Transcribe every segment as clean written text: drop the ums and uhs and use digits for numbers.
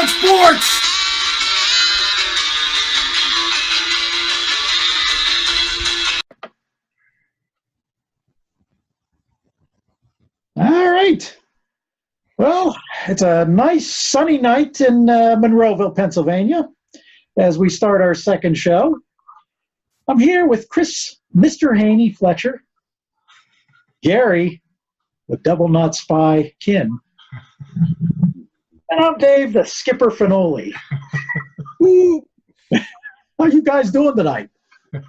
about sports. All right. Well, it's a nice sunny night in Monroeville, Pennsylvania, as we start our second show. I'm here with Mr. Haney Fletcher, Gary, the double knot spy Kin, and I'm Dave, the skipper Finoli. How you guys doing tonight? I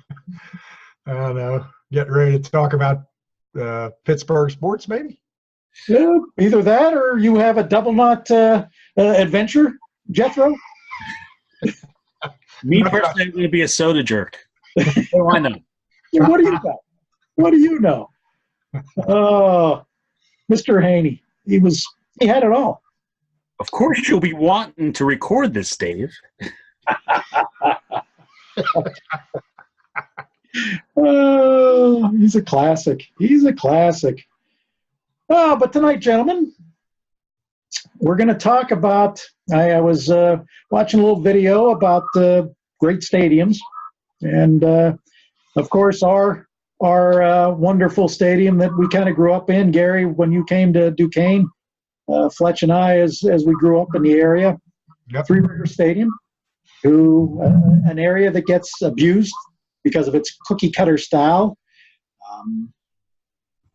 don't know. Getting ready to talk about Pittsburgh sports, maybe? Yeah, either that or you have a double knot adventure, Jethro? Me personally, I'm going to be a soda jerk. What do I know? Yeah, what do you know? What do you know? Oh, Mr. Haney, he had it all. Of course, you'll be wanting to record this, Dave. Oh, he's a classic. He's a classic. Oh, but tonight, gentlemen, we're going to talk about. I was watching a little video about great stadiums, and of course, our wonderful stadium that we kind of grew up in. Gary, when you came to Duquesne, Fletch and I, as we grew up in the area, Yep. Three River Stadium, an area that gets abused because of its cookie cutter style.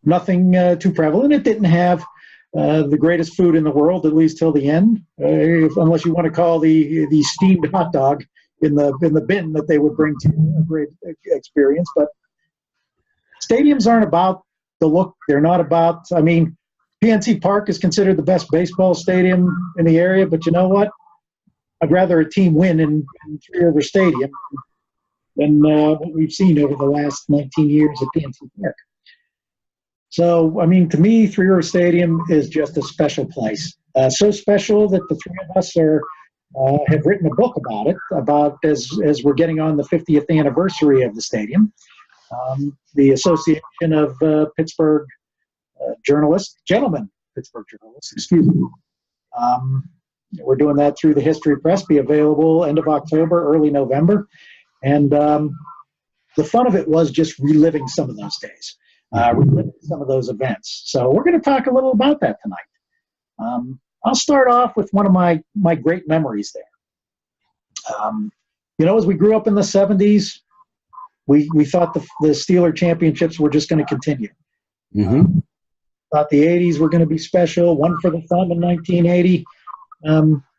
Nothing too prevalent. It didn't have the greatest food in the world, at least till the end, unless you want to call the steamed hot dog in the bin that they would bring to you a great experience. But stadiums aren't about the look. They're not about. I mean, PNC Park is considered the best baseball stadium in the area, but you know what? I'd rather a team win in Three River Stadium than what we've seen over the last 19 years at PNC Park. So, I mean, to me, Three River Stadium is just a special place. So special that the three of us have written a book about it, as we're getting on the 50th anniversary of the stadium. The Association of Pittsburgh Pittsburgh journalists, excuse me. We're doing that through the History Press, be available end of October, early November. And the fun of it was just reliving some of those days. Reliving some of those events. So we're going to talk a little about that tonight. I'll start off with one of my great memories there. As we grew up in the 70s, we thought the Steeler championships were just going to continue. Mm-hmm. Thought the 80s were going to be special, one for the thumb in 1980.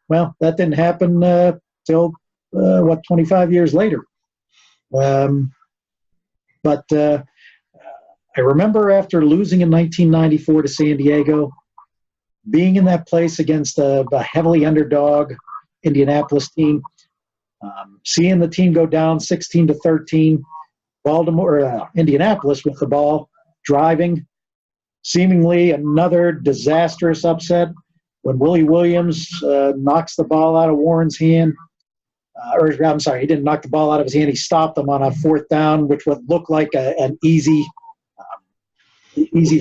Well, that didn't happen till 25 years later. But I remember after losing in 1994 to San Diego, being in that place against a heavily underdog Indianapolis team, seeing the team go down 16-13, Indianapolis with the ball, driving, seemingly another disastrous upset when Willie Williams knocks the ball out of Warren's hand. I'm sorry, he didn't knock the ball out of his hand. He stopped him on a fourth down, which would look like an easy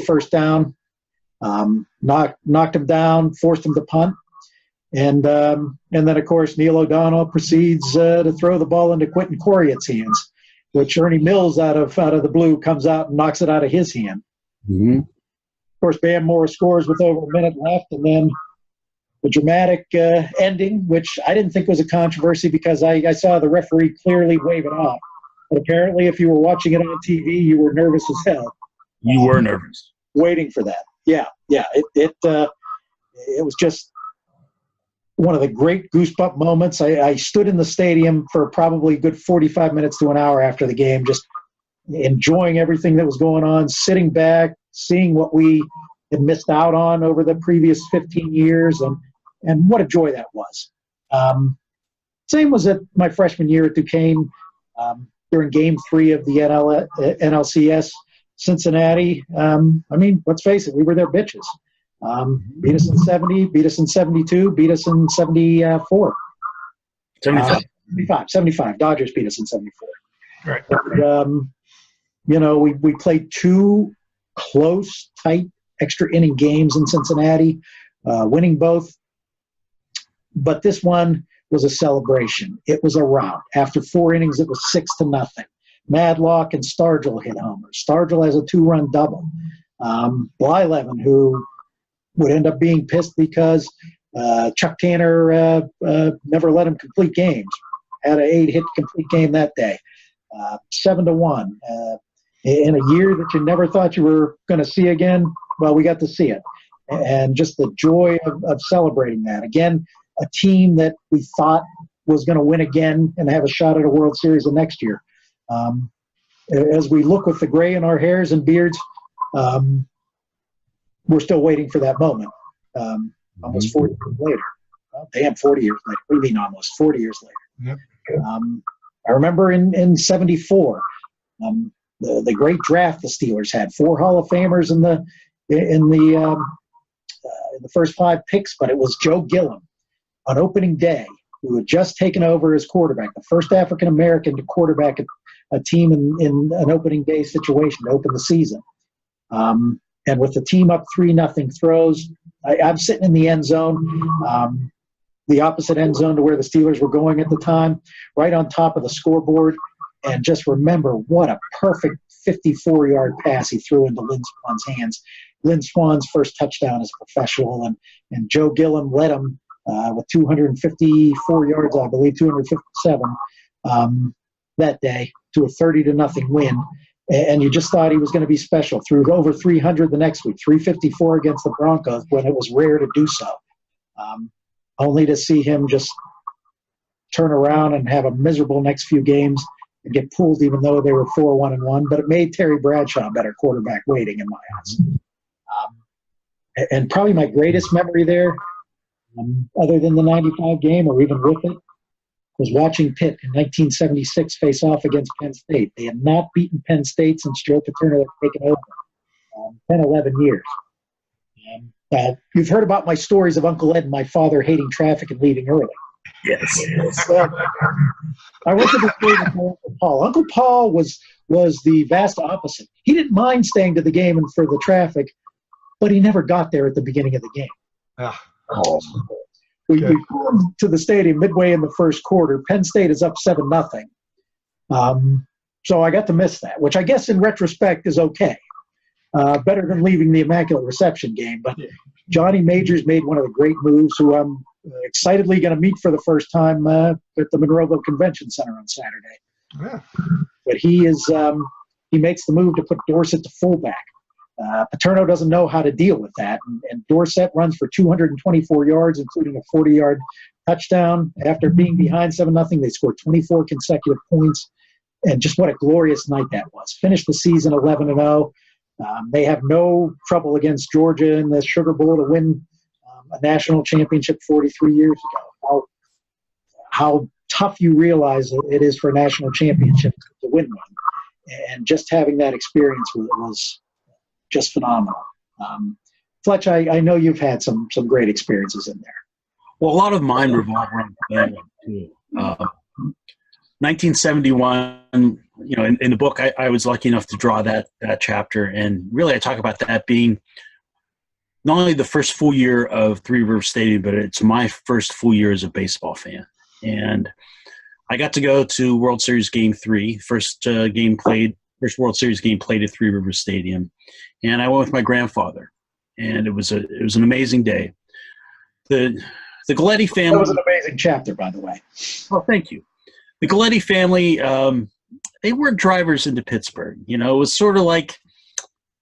first down. Knocked him down, forced him to punt, and then of course Neil O'Donnell proceeds to throw the ball into Quentin Corriot's hands, which Ernie Mills out of the blue comes out and knocks it out of his hand. Mm-hmm. Of course, Bam Moore scores with over a minute left, and then the dramatic ending, which I didn't think was a controversy because I saw the referee clearly wave it off. But apparently, if you were watching it on TV, you were nervous as hell. You were nervous. Waiting for that. Yeah. It was just one of the great goosebump moments. I stood in the stadium for probably a good 45 minutes to an hour after the game, just enjoying everything that was going on, sitting back, seeing what we had missed out on over the previous 15 years, and what a joy that was. Same was at my freshman year at Duquesne during Game 3 of the NLCS. Cincinnati, let's face it, we were their bitches. Beat us in 70, beat us in 72, beat us in 74. 75. Dodgers beat us in 74. Right. But, we played two close, tight, extra inning games in Cincinnati, winning both. But this one was a celebration. It was a rout. After 4 innings, it was 6-0. Madlock and Stargell hit homers. Stargell has a 2-run double. Blyleven, who would end up being pissed because Chuck Tanner never let him complete games. Had an 8-hit complete game that day. 7-1. In a year that you never thought you were going to see again, well, we got to see it. And just the joy of celebrating that. Again, a team that we thought was going to win again and have a shot at a World Series the next year. As we look with the gray in our hairs and beards, we're still waiting for that moment. Almost 40 years later. Well, damn, 40 years later. What do you mean almost? 40 years later. Yep. I remember in 74, the great draft the Steelers had. 4 Hall of Famers in the first 5 picks, but it was Joe Gilliam on opening day, who had just taken over as quarterback, the first African-American to quarterback a team in an opening day situation to open the season. And with the team up 3-0 throws, I'm sitting in the end zone, the opposite end zone to where the Steelers were going at the time, right on top of the scoreboard, and just remember what a perfect 54-yard pass he threw into Lynn Swan's hands. Lynn Swan's first touchdown as a professional, and Joe Gilliam led him with 254 yards, I believe, 257 that day to a 30-0 win. And you just thought he was going to be special. Threw over 300 the next week, 354 against the Broncos when it was rare to do so. Only to see him just turn around and have a miserable next few games and get pulled even though they were 4-1-1. But it made Terry Bradshaw a better quarterback waiting in my eyes. And probably my greatest memory there, other than the 95 game or even with it, was watching Pitt in 1976 face off against Penn State. They had not beaten Penn State since Joe Paterno had taken over, 10, 11 years. You've heard about my stories of Uncle Ed and my father hating traffic and leaving early. Yes. Well, I went to the game with my Uncle Paul. Uncle Paul was the vast opposite. He didn't mind staying to the game and for the traffic, but he never got there at the beginning of the game. We pulled to the stadium midway in the first quarter. Penn State is up 7-0. So I got to miss that, which I guess in retrospect is okay. Better than leaving the Immaculate Reception game. But Johnny Majors made one of the great moves, who I'm excitedly going to meet for the first time at the Monroeville Convention Center on Saturday. Yeah. But he makes the move to put Dorsett to fullback. Paterno doesn't know how to deal with that, and Dorsett runs for 224 yards, including a 40-yard touchdown. After being behind 7-0, they scored 24 consecutive points, and just what a glorious night that was. Finished the season 11-0. They have no trouble against Georgia in the Sugar Bowl to win a national championship 43 years ago. How tough you realize it is for a national championship to win one, and just having that experience was just phenomenal. Fletch, I know you've had some great experiences in there. Well, a lot of mine revolve around family too. 1971, in the book, I was lucky enough to draw that chapter, and really I talk about that being not only the first full year of Three Rivers Stadium, but it's my first full year as a baseball fan. And I got to go to World Series Game 3, first World Series game played at Three Rivers Stadium, and I went with my grandfather, and it was an amazing day. The Galletti family. That was an amazing chapter, by the way. Oh, thank you. The Galletti family, they weren't drivers into Pittsburgh. It was sort of like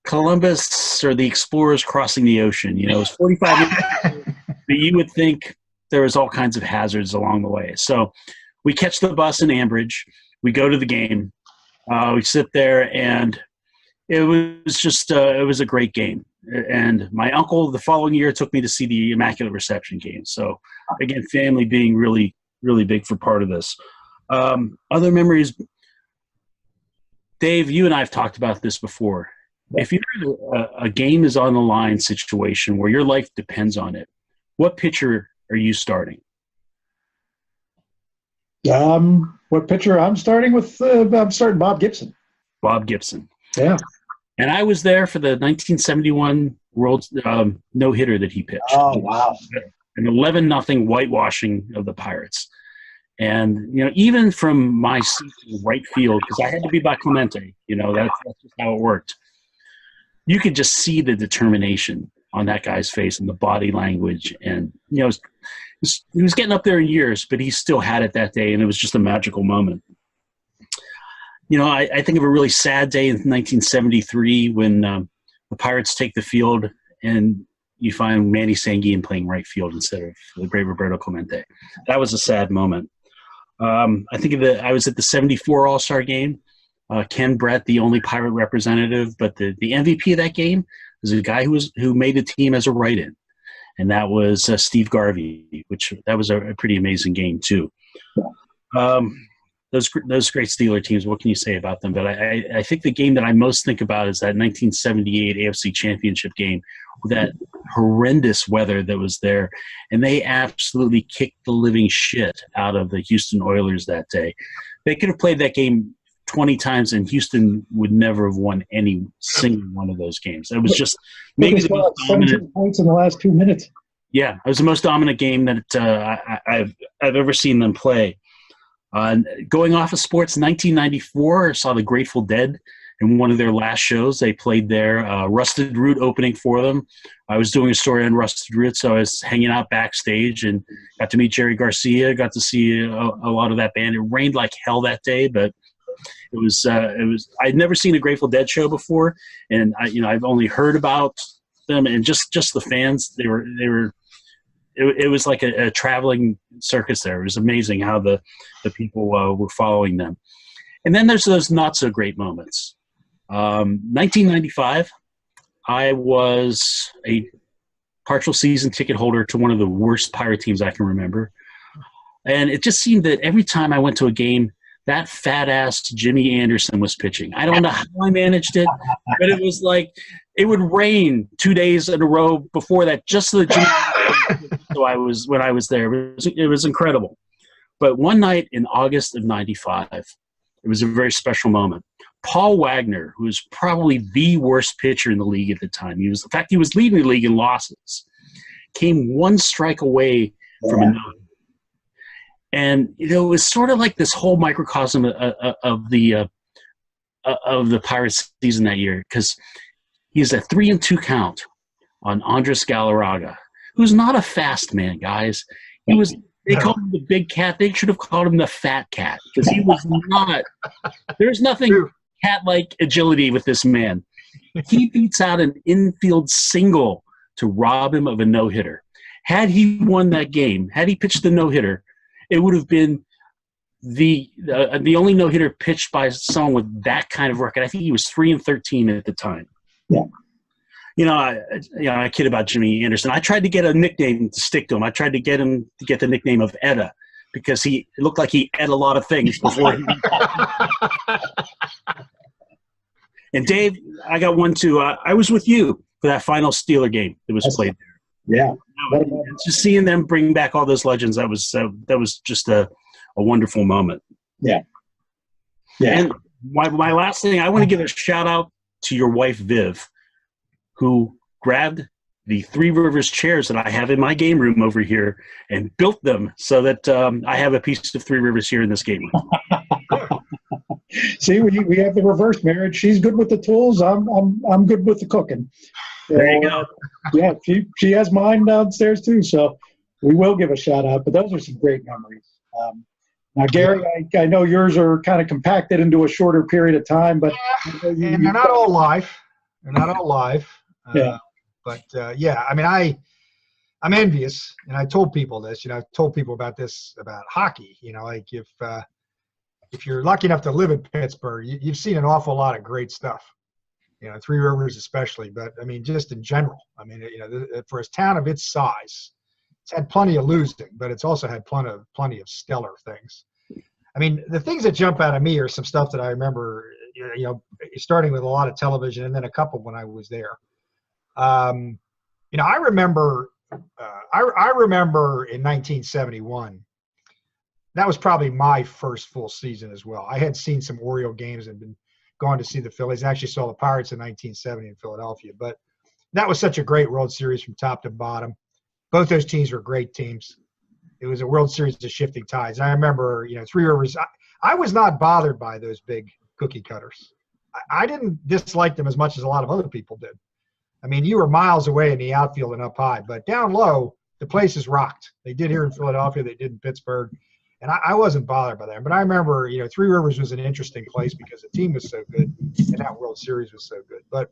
Columbus or the explorers crossing the ocean. It was 45 minutes, but you would think there was all kinds of hazards along the way. So we catch the bus in Ambridge. We go to the game. We sit there, and it was just it was a great game. And my uncle the following year took me to see the Immaculate Reception game. So, again, family being really, really big for part of this. Other memories, Dave, you and I have talked about this before. If you're a game is on the line situation where your life depends on it, what pitcher are you starting? What pitcher I'm starting with? I'm starting Bob Gibson. Bob Gibson. Yeah. And I was there for the 1971 World no-hitter that he pitched. Oh, wow. an 11-0 whitewashing of the Pirates. And, even from my seat in right field, because I had to be by Clemente, that's just how it worked. You could just see the determination on that guy's face and the body language. And, he was getting up there in years, but he still had it that day, and it was just a magical moment. I think of a really sad day in 1973 when the Pirates take the field and you find Manny Sanguin playing right field instead of the great Roberto Clemente. That was a sad moment. I think I was at the 74 All-Star game. Ken Brett, the only Pirate representative, but the MVP of that game was a guy who made the team as a write-in, and that was Steve Garvey, that was a pretty amazing game too. Those great Steeler teams, what can you say about them? But I think the game that I most think about is that 1978 AFC Championship game with that horrendous weather that was there. And they absolutely kicked the living shit out of the Houston Oilers that day. They could have played that game 20 times, and Houston would never have won any single one of those games. It was just maybe the most dominant points in the last 2 minutes. Yeah, it was the most dominant game that I've ever seen them play. Going off of sports, 1994, I saw the Grateful Dead in one of their last shows. They played their Rusted Root opening for them. I was doing a story on Rusted Root, so I was hanging out backstage and got to meet Jerry Garcia, got to see a lot of that band. It rained like hell that day, but it was I'd never seen a Grateful Dead show before, and I've only heard about them, and just the fans, they were it was like a traveling circus there. It was amazing how the people were following them. And then there's those not so great moments. 1995, I was a partial season ticket holder to one of the worst Pirate teams I can remember. And it just seemed that every time I went to a game, that fat-ass Jimmy Anderson was pitching. I don't know how I managed it, but it was like it would rain 2 days in a row before that just so that Jimmy so when I was there. It was incredible. But one night in August of 95, it was a very special moment. Paul Wagner, who was probably the worst pitcher in the league at the time, he was leading the league in losses, came one strike away from a no. And it was sort of like this whole microcosm of the Pirates season that year, because he's a 3-2 count on Andres Galarraga, who's not a fast man, guys. They called him the big cat. They should have called him the fat cat, because he was not. There's nothing cat-like agility with this man. He beats out an infield single to rob him of a no-hitter. Had he won that game, had he pitched the no-hitter, it would have been the only no-hitter pitched by someone with that kind of record. I think he was 3-13 at the time. Yeah. I kid about Jimmy Anderson. I tried to get a nickname to stick to him. I tried to get him to get the nickname of Edda, because it looked like he ate a lot of things before he And Dave, I got one too. I was with you for that final Steeler game that was played there. Yeah. Just seeing them bring back all those legends, that was just a wonderful moment. Yeah. Yeah. And my last thing, I want to give a shout out to your wife, Viv, who grabbed the Three Rivers chairs that I have in my game room over here and built them so that I have a piece of Three Rivers here in this game room. See, we have the reverse marriage. She's good with the tools. I'm good with the cooking. There you go. Yeah, she has mine downstairs too. So we will give a shout out. But those are some great memories. Now, Gary, I know yours are kind of compacted into a shorter period of time, but and they're not all live. They're not all live. Yeah. But yeah, I mean, I'm envious, and I told people this. I've told people about this about hockey. Like if you're lucky enough to live in Pittsburgh, you've seen an awful lot of great stuff. Three Rivers especially, but I mean, just in general. I mean, for a town of its size, it's had plenty of losing, but it's also had plenty of stellar things. I mean, the things that jump out at me are some stuff that I remember. Starting with a lot of television, and then a couple when I was there. I remember in 1971. That was probably my first full season as well. I had seen some Oriole games and been gone to see the Phillies. I actually saw the Pirates in 1970 in Philadelphia. But that was such a great World Series from top to bottom. Both those teams were great teams. It was a World Series of shifting tides. I remember, Three Rivers. I was not bothered by those big cookie cutters. I didn't dislike them as much as a lot of other people did. I mean, you were miles away in the outfield and up high, but down low, the places rocked. They did here in Philadelphia. They did in Pittsburgh. And I wasn't bothered by that. But I remember, Three Rivers was an interesting place because the team was so good and that World Series was so good. But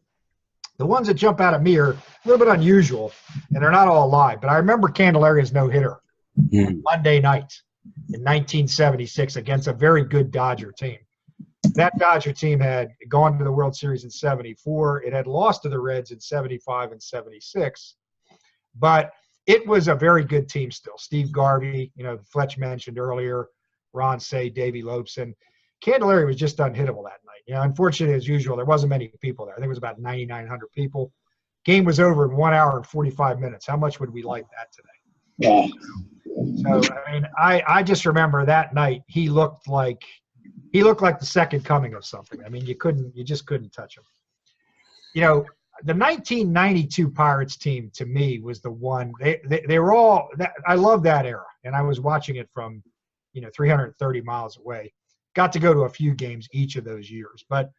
the ones that jump out at me are a little bit unusual, and they're not all live. But I remember Candelaria's no-hitter Monday night in 1976 against a very good Dodger team. That Dodger team had gone to the World Series in 74. It had lost to the Reds in 75 and 76. But it was a very good team still. Steve Garvey, Fletch mentioned earlier, Ron Say, Davey Lopeson. Candelaria was just unhittable that night. Unfortunately, as usual, there wasn't many people there. I think it was about 9,900 people. Game was over in 1 hour and 45 minutes. How much would we like that today? Yeah. So, I just remember that night he looked like the second coming of something. I mean, you just couldn't touch him. The 1992 Pirates team to me was the one. They were all. I love that era, and I was watching it from 330 miles away. Got to go to a few games each of those years, but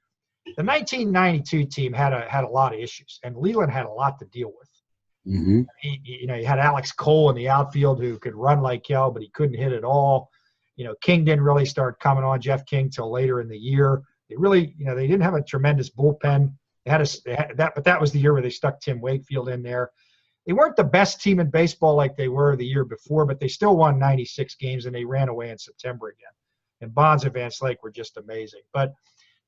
the 1992 team had a lot of issues, and Leland had a lot to deal with. Mm-hmm. You had Alex Cole in the outfield who could run like hell, but he couldn't hit at all. King didn't really start coming on, Jeff King, till later in the year. They really, they didn't have a tremendous bullpen. But that was the year where they stuck Tim Wakefield in there. They weren't the best team in baseball like they were the year before, but they still won 96 games, and they ran away in September again. And Bonds and Van Slyke were just amazing. But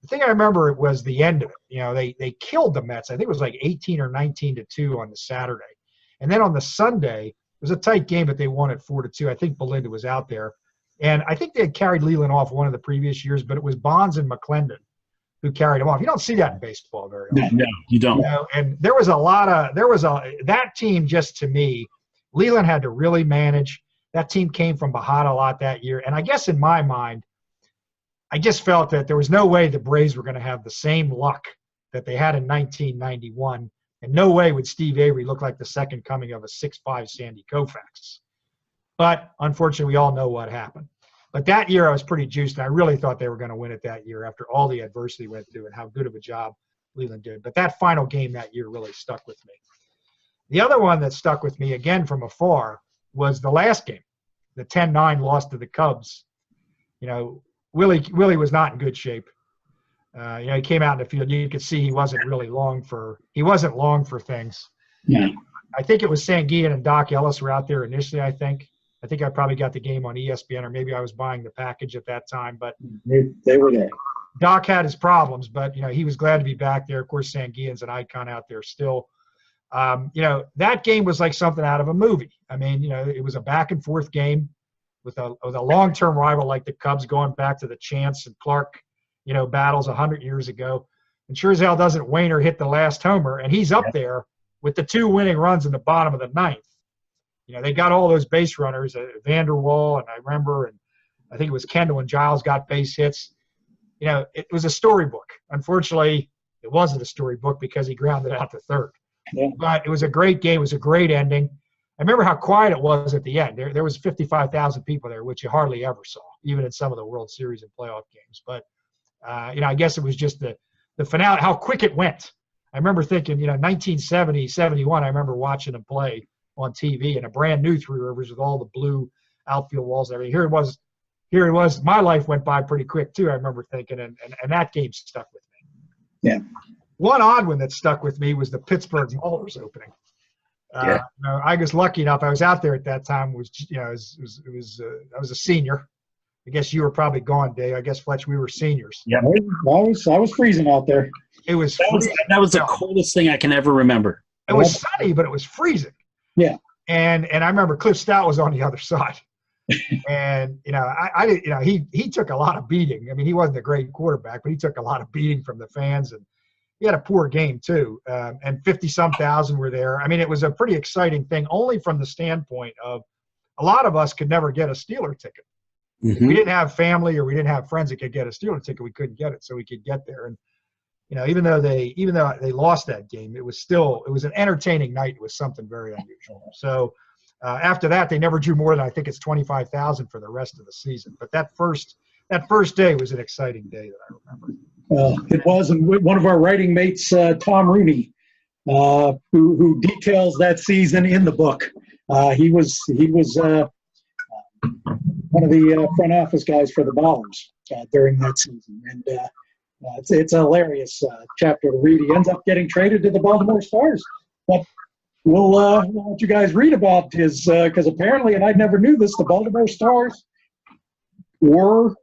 the thing I remember was the end of it. They killed the Mets. I think it was like 18 or 19-2 on the Saturday. And then on the Sunday, it was a tight game, but they won it 4-2. I think Belinda was out there. And I think they had carried Leland off one of the previous years, but it was Bonds and McClendon who carried him off. You don't see that in baseball very often. No, you don't. And there was that team, just to me, Leland had to really manage. That team came from behind a lot that year. And I guess in my mind, I just felt that there was no way the Braves were going to have the same luck that they had in 1991. And no way would Steve Avery look like the second coming of a 6'5" Sandy Koufax. But unfortunately, we all know what happened. But that year I was pretty juiced, and I really thought they were going to win it that year after all the adversity went through and how good of a job Leland did. But that final game that year really stuck with me. The other one that stuck with me, again from afar, was the last game, the 10-9 loss to the Cubs. Willie was not in good shape. He came out in the field. You could see he wasn't long for things. Yeah. I think it was Sanguillen and Doc Ellis were out there initially, I think I probably got the game on ESPN, or maybe I was buying the package at that time. But they were there. Doc had his problems, but he was glad to be back there. Of course, Sanguillen's an icon out there still. That game was like something out of a movie. I mean, it was a back and forth game with a long-term rival like the Cubs going back to the Chance and Clark, battles 100 years ago. And sure as hell doesn't Wainer hit the last homer, and he's up there with the 2 winning runs in the bottom of the 9th. They got all those base runners, Vanderwall, and I remember, and I think it was Kendall and Giles got base hits. It was a storybook. Unfortunately, it wasn't a storybook because he grounded out to third. Yeah. But it was a great game. It was a great ending. I remember how quiet it was at the end. There was 55,000 people there, which you hardly ever saw, even in some of the World Series and playoff games. But, I guess it was just the finale, how quick it went. I remember thinking, 1970, 71, I remember watching them play on TV in a brand new Three Rivers with all the blue outfield walls and everything. Here it was. My life went by pretty quick too. I remember thinking, and that game stuck with me. Yeah. One odd one that stuck with me was the Pittsburgh Maulers opening. I was lucky enough. I was out there at that time. I was a senior. I guess you were probably gone, Dave. I guess Fletch, we were seniors. Yeah, I was freezing out there. It was. That was the coldest thing I can ever remember. It was sunny, but it was freezing. Yeah. And I remember Cliff Stout was on the other side. And, he took a lot of beating. I mean, he wasn't a great quarterback, but he took a lot of beating from the fans. And he had a poor game, too. And 50-some thousand were there. I mean, it was a pretty exciting thing, only from the standpoint of a lot of us could never get a Steeler ticket. Mm-hmm. If we didn't have family or we didn't have friends that could get a Steeler ticket, we couldn't get it. So we could get there. And, even though they lost that game, it was an entertaining night. It was something very unusual. So After that, they never drew more than, I think it's 25,000 for the rest of the season. But that first day was an exciting day that I remember. It was, and one of our writing mates, Tom Rooney, who details that season in the book. He was one of the front office guys for the Ballers during that season, and it's a hilarious chapter to read. He ends up getting traded to the Baltimore Stars, but we'll let you guys read about his, because apparently, and I never knew this, the Baltimore Stars were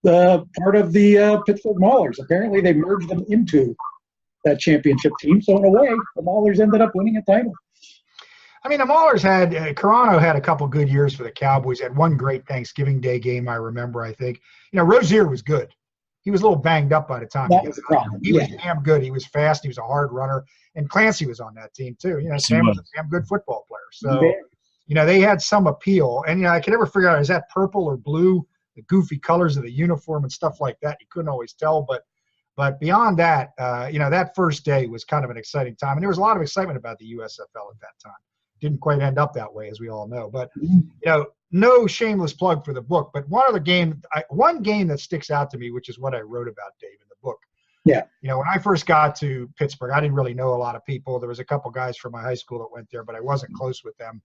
part of the Pittsburgh Maulers. Apparently, they merged them into that championship team. So in a way, the Maulers ended up winning a title. I mean, the Maulers had Carano had a couple good years for the Cowboys. Had one great Thanksgiving Day game, I remember. I think Rozier was good. He was a little banged up by the time. That was the problem. He was damn good. He was fast. He was a hard runner. And Clancy was on that team too. Sam was a damn good football player. So they had some appeal. And I could never figure out, is that purple or blue? The goofy colors of the uniform and stuff like that. You couldn't always tell, but beyond that, that first day was kind of an exciting time, and there was a lot of excitement about the USFL at that time. Didn't quite end up that way, as we all know. But no shameless plug for the book, but one game that sticks out to me, which is what I wrote about, Dave, in the book. Yeah. When I first got to Pittsburgh, I didn't really know a lot of people. There was a couple guys from my high school that went there, but I wasn't close with them.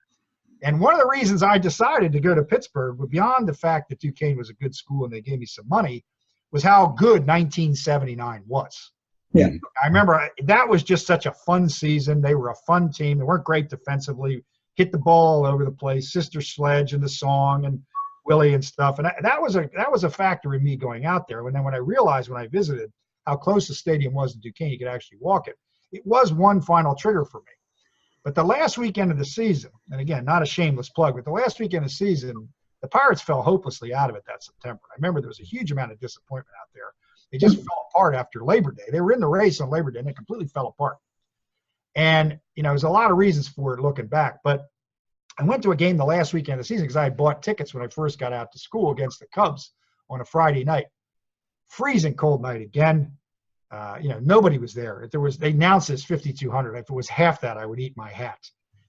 And one of the reasons I decided to go to Pittsburgh, beyond the fact that Duquesne was a good school and they gave me some money, was how good 1979 was. Yeah. I remember that was just such a fun season. They were a fun team. They weren't great defensively, hit the ball all over the place, Sister Sledge and the song and Willie and stuff. And that was a factor in me going out there. And then when I realized when I visited how close the stadium was in Duquesne, you could actually walk it. It was one final trigger for me. But the last weekend of the season, and again, not a shameless plug, but the last weekend of the season, the Pirates fell hopelessly out of it that September. I remember there was a huge amount of disappointment out there. They just fell apart after Labor Day. They were in the race on Labor Day, and they completely fell apart. And, there's a lot of reasons for it looking back. But I went to a game the last weekend of the season because I had bought tickets when I first got out to school against the Cubs on a Friday night. Freezing cold night again. Nobody was there. They announced this 5,200. If it was half that, I would eat my hat.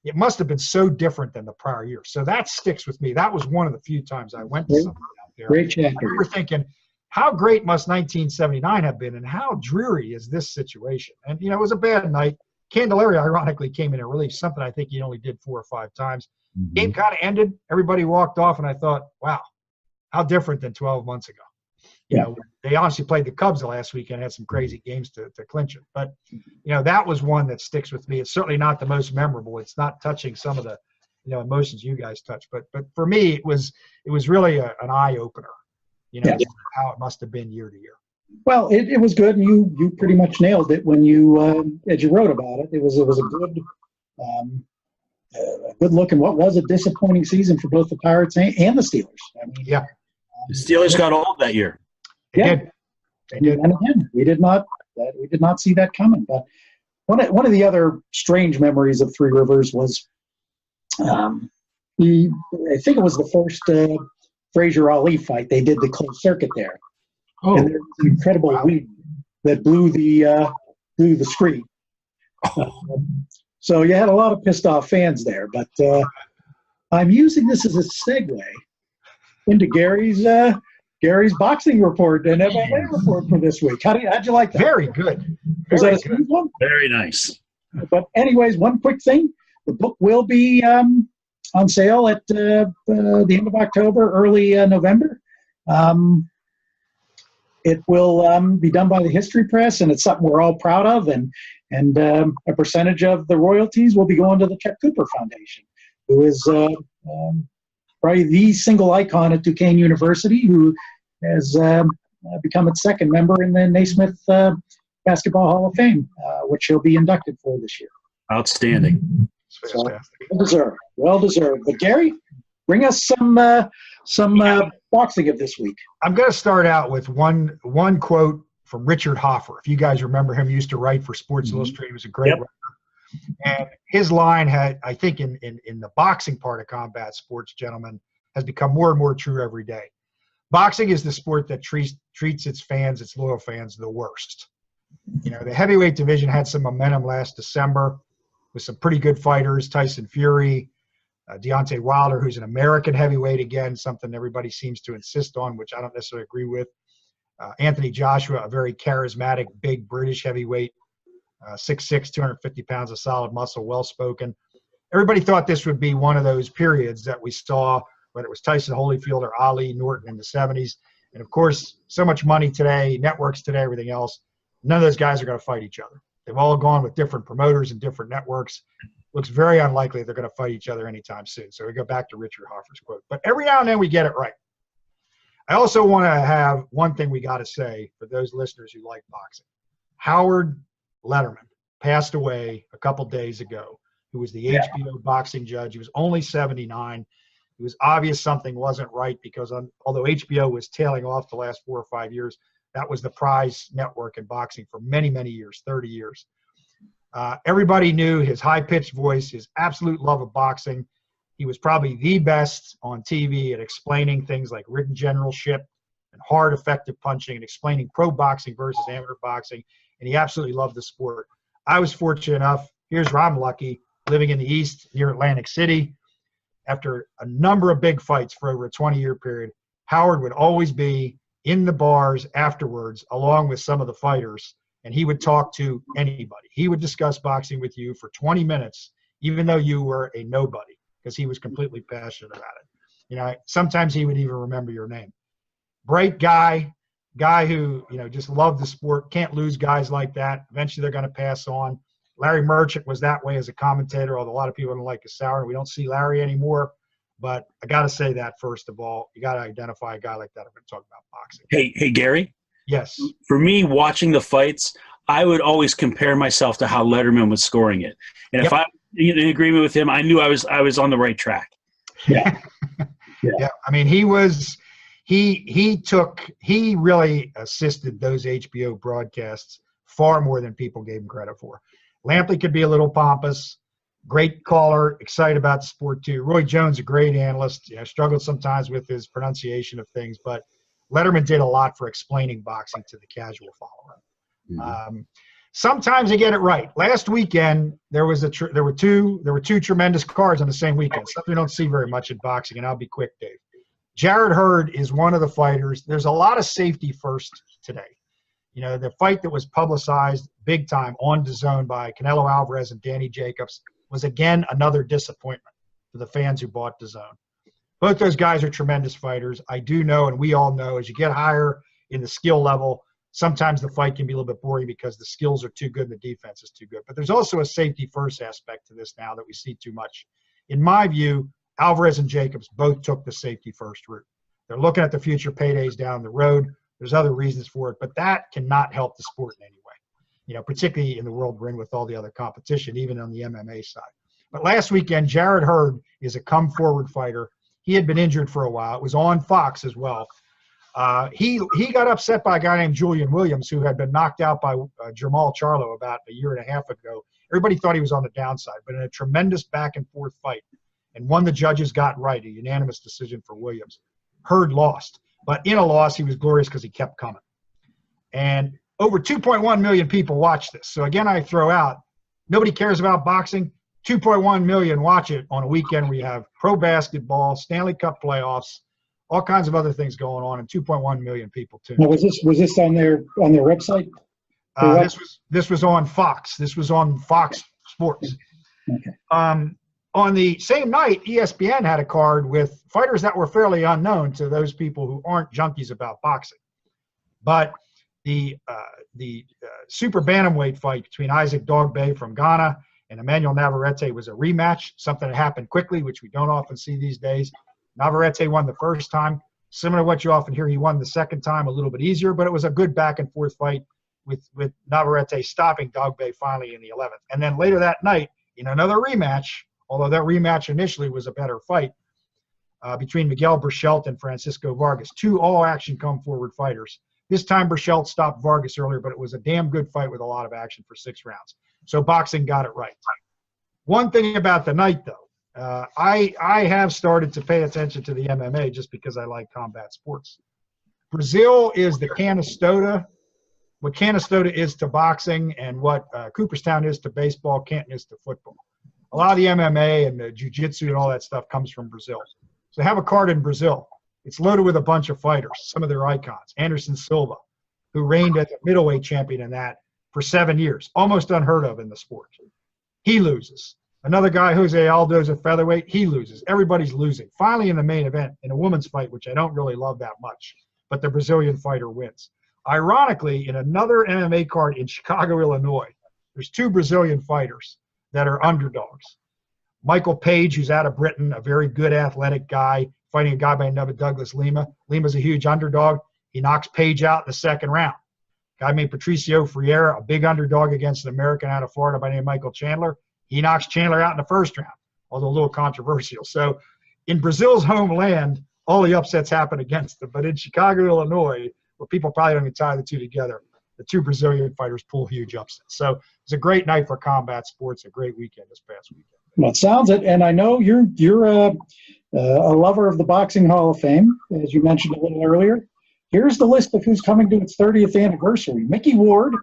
It must have been so different than the prior year. So that sticks with me. That was one of the few times I went to something out there. Great chapter. I remember thinking, how great must 1979 have been, and how dreary is this situation? And, it was a bad night. Candelaria, ironically, came in and relief, something I think he only did 4 or 5 times. Mm-hmm. Game kind of ended. Everybody walked off, and I thought, wow, how different than 12 months ago. They honestly played the Cubs the last weekend, had some crazy games to clinch it. But, that was one that sticks with me. It's certainly not the most memorable. It's not touching some of the, emotions you guys touch. But for me, it was really an eye-opener, how it must have been year to year. Well, it was good, and you pretty much nailed it when you as you wrote about it. It was a good look, and what was a disappointing season for both the Pirates and the Steelers. I mean, the Steelers got old that year. They did. And again, we did not see that coming. But one of the other strange memories of Three Rivers was, I think it was the first Frazier Ali fight. They did the closed circuit there. Oh, and there was an incredible wind that blew the screen. So you had a lot of pissed off fans there. But I'm using this as a segue into Gary's boxing report and MMA report for this week. How'd you like that? Very good. Was that a smooth one? Very nice. But anyways, one quick thing. The book will be on sale at the end of October, early November. It will be done by the History Press, and it's something we're all proud of. And a percentage of the royalties will be going to the Chuck Cooper Foundation, who is probably the single icon at Duquesne University, who has become its second member in the Naismith Basketball Hall of Fame, which he'll be inducted for this year. Outstanding. So, well deserved. But Gary, bring us some boxing of this week. I'm going to start out with one quote from Richard Hoffer. If you guys remember him, he used to write for Sports Illustrated. He was a great writer. And his line had, I think, in the boxing part of combat sports, gentlemen, has become more and more true every day. Boxing is the sport that treats its fans, its loyal fans, the worst. The heavyweight division had some momentum last December with some pretty good fighters, Tyson Fury, Deontay Wilder, who's an American heavyweight, again, something everybody seems to insist on, which I don't necessarily agree with. Anthony Joshua, a very charismatic, big British heavyweight, 6'6", 250 pounds of solid muscle, well-spoken. Everybody thought this would be one of those periods that we saw, whether it was Tyson Holyfield or Ali Norton in the 70s. And, of course, so much money today, networks today, everything else, none of those guys are going to fight each other. They've all gone with different promoters and different networks. Looks very unlikely they're going to fight each other anytime soon. So we go back to Richard Hoffer's quote. But every now and then we get it right. I also want to have one thing we got to say for those listeners who like boxing. Howard Letterman passed away a couple days ago, who was the HBO boxing judge. He was only 79. It was obvious something wasn't right because although HBO was tailing off the last 4 or 5 years, that was the prize network in boxing for many, many years, 30 years. Everybody knew his high-pitched voice, his absolute love of boxing. He was probably the best on TV at explaining things like written generalship and hard, effective punching and explaining pro boxing versus amateur boxing, and he absolutely loved the sport. I was fortunate enough, here's where I'm lucky, living in the East near Atlantic City. After a number of big fights for over a 20-year period, Howard would always be in the bars afterwards along with some of the fighters, and he would talk to anybody. He would discuss boxing with you for 20 minutes, even though you were a nobody, because he was completely passionate about it. You know, sometimes he would even remember your name. Bright guy who, you know, just loved the sport. Can't lose guys like that. Eventually they're going to pass on. Larry Merchant was that way as a commentator, although a lot of people don't like his sour. We don't see Larry anymore. But I got to say that, first of all. You got to identify a guy like that if we're talking about boxing. Hey, Gary? Yes. For me, watching the fights, I would always compare myself to how Letterman was scoring it. And if I'm in agreement with him, I knew I was on the right track. Yeah. Yeah. I mean, he really assisted those HBO broadcasts far more than people gave him credit for. Lampley could be a little pompous, great caller, excited about the sport too. Roy Jones, a great analyst, struggled sometimes with his pronunciation of things, but Letterman did a lot for explaining boxing to the casual follower. Mm-hmm. Sometimes they get it right. Last weekend there were two tremendous cards on the same weekend. Something we don't see very much in boxing, and I'll be quick, Dave. Jared Hurd is one of the fighters. There's a lot of safety first today. You know, the fight that was publicized big time on DAZN by Canelo Alvarez and Danny Jacobs was, again, another disappointment for the fans who bought DAZN. Both those guys are tremendous fighters. I do know, and we all know, as you get higher in the skill level, sometimes the fight can be a little bit boring because the skills are too good and the defense is too good. But there's also a safety first aspect to this now that we see too much. In my view, Alvarez and Jacobs both took the safety first route. They're looking at the future paydays down the road. There's other reasons for it, but that cannot help the sport in any way, you know, particularly in the world we're in with all the other competition, even on the MMA side. But last weekend, Jared Hurd is a come-forward fighter. He had been injured for a while. It was on Fox as well. He got upset by a guy named Julian Williams, who had been knocked out by Jermall Charlo about a year and a half ago. Everybody thought he was on the downside, but in a tremendous back-and-forth fight, and one the judges got right, a unanimous decision for Williams. Hurd lost. But in a loss, he was glorious because he kept coming. And over 2.1 million people watched this. So, again, I throw out, nobody cares about boxing. 2.1 million watch it on a weekend where you have pro basketball, Stanley Cup playoffs, all kinds of other things going on, and 2.1 million people tuned. Now, was this on their website? This was on Fox. This was on Fox Sports. Okay. On the same night, ESPN had a card with fighters that were fairly unknown to those people who aren't junkies about boxing. But the super bantamweight fight between Isaac Dogbe from Ghana and Emmanuel Navarrete was a rematch, something that happened quickly, which we don't often see these days. Navarrete won the first time. Similar to what you often hear, he won the second time, a little bit easier, but it was a good back-and-forth fight with Navarrete stopping Dogbe finally in the 11th. And then later that night, in another rematch, although that rematch initially was a better fight, between Miguel Berchelt and Francisco Vargas, two all-action come-forward fighters. This time Berchelt stopped Vargas earlier, but it was a damn good fight with a lot of action for 6 rounds. So boxing got it right. One thing about the night, though, I have started to pay attention to the MMA just because I like combat sports. Brazil is the Canastota, what Canastota is to boxing and what Cooperstown is to baseball, Canton is to football. a lot of the MMA and the jiu-jitsu and all that stuff comes from Brazil. So they have a card in Brazil. It's loaded with a bunch of fighters, some of their icons. Anderson Silva, who reigned as a middleweight champion in that for 7 years, almost unheard of in the sport. He loses. Another guy, Jose Aldo's a featherweight. He loses. Everybody's losing. Finally, in the main event, in a women's fight, which I don't really love that much, but the Brazilian fighter wins. Ironically, in another MMA card in Chicago, Illinois, there's 2 Brazilian fighters that are underdogs. Michael Page, who's out of Britain, a very good athletic guy, fighting a guy by the name of Douglas Lima. Lima's a huge underdog. He knocks Page out in the second round. A guy named Patricio Freire, a big underdog against an American out of Florida by the name of Michael Chandler. He knocks Chandler out in the first round, although a little controversial. So in Brazil's homeland, all the upsets happen against them. But in Chicago, Illinois, where people probably don't even tie the two together, the 2 Brazilian fighters pull huge upsets. So it's a great night for combat sports, a great weekend this past weekend. Well, it sounds it. And I know you're a lover of the Boxing Hall of Fame, as you mentioned a little earlier. Here's the list of who's coming to its 30th anniversary. Mickey Ward,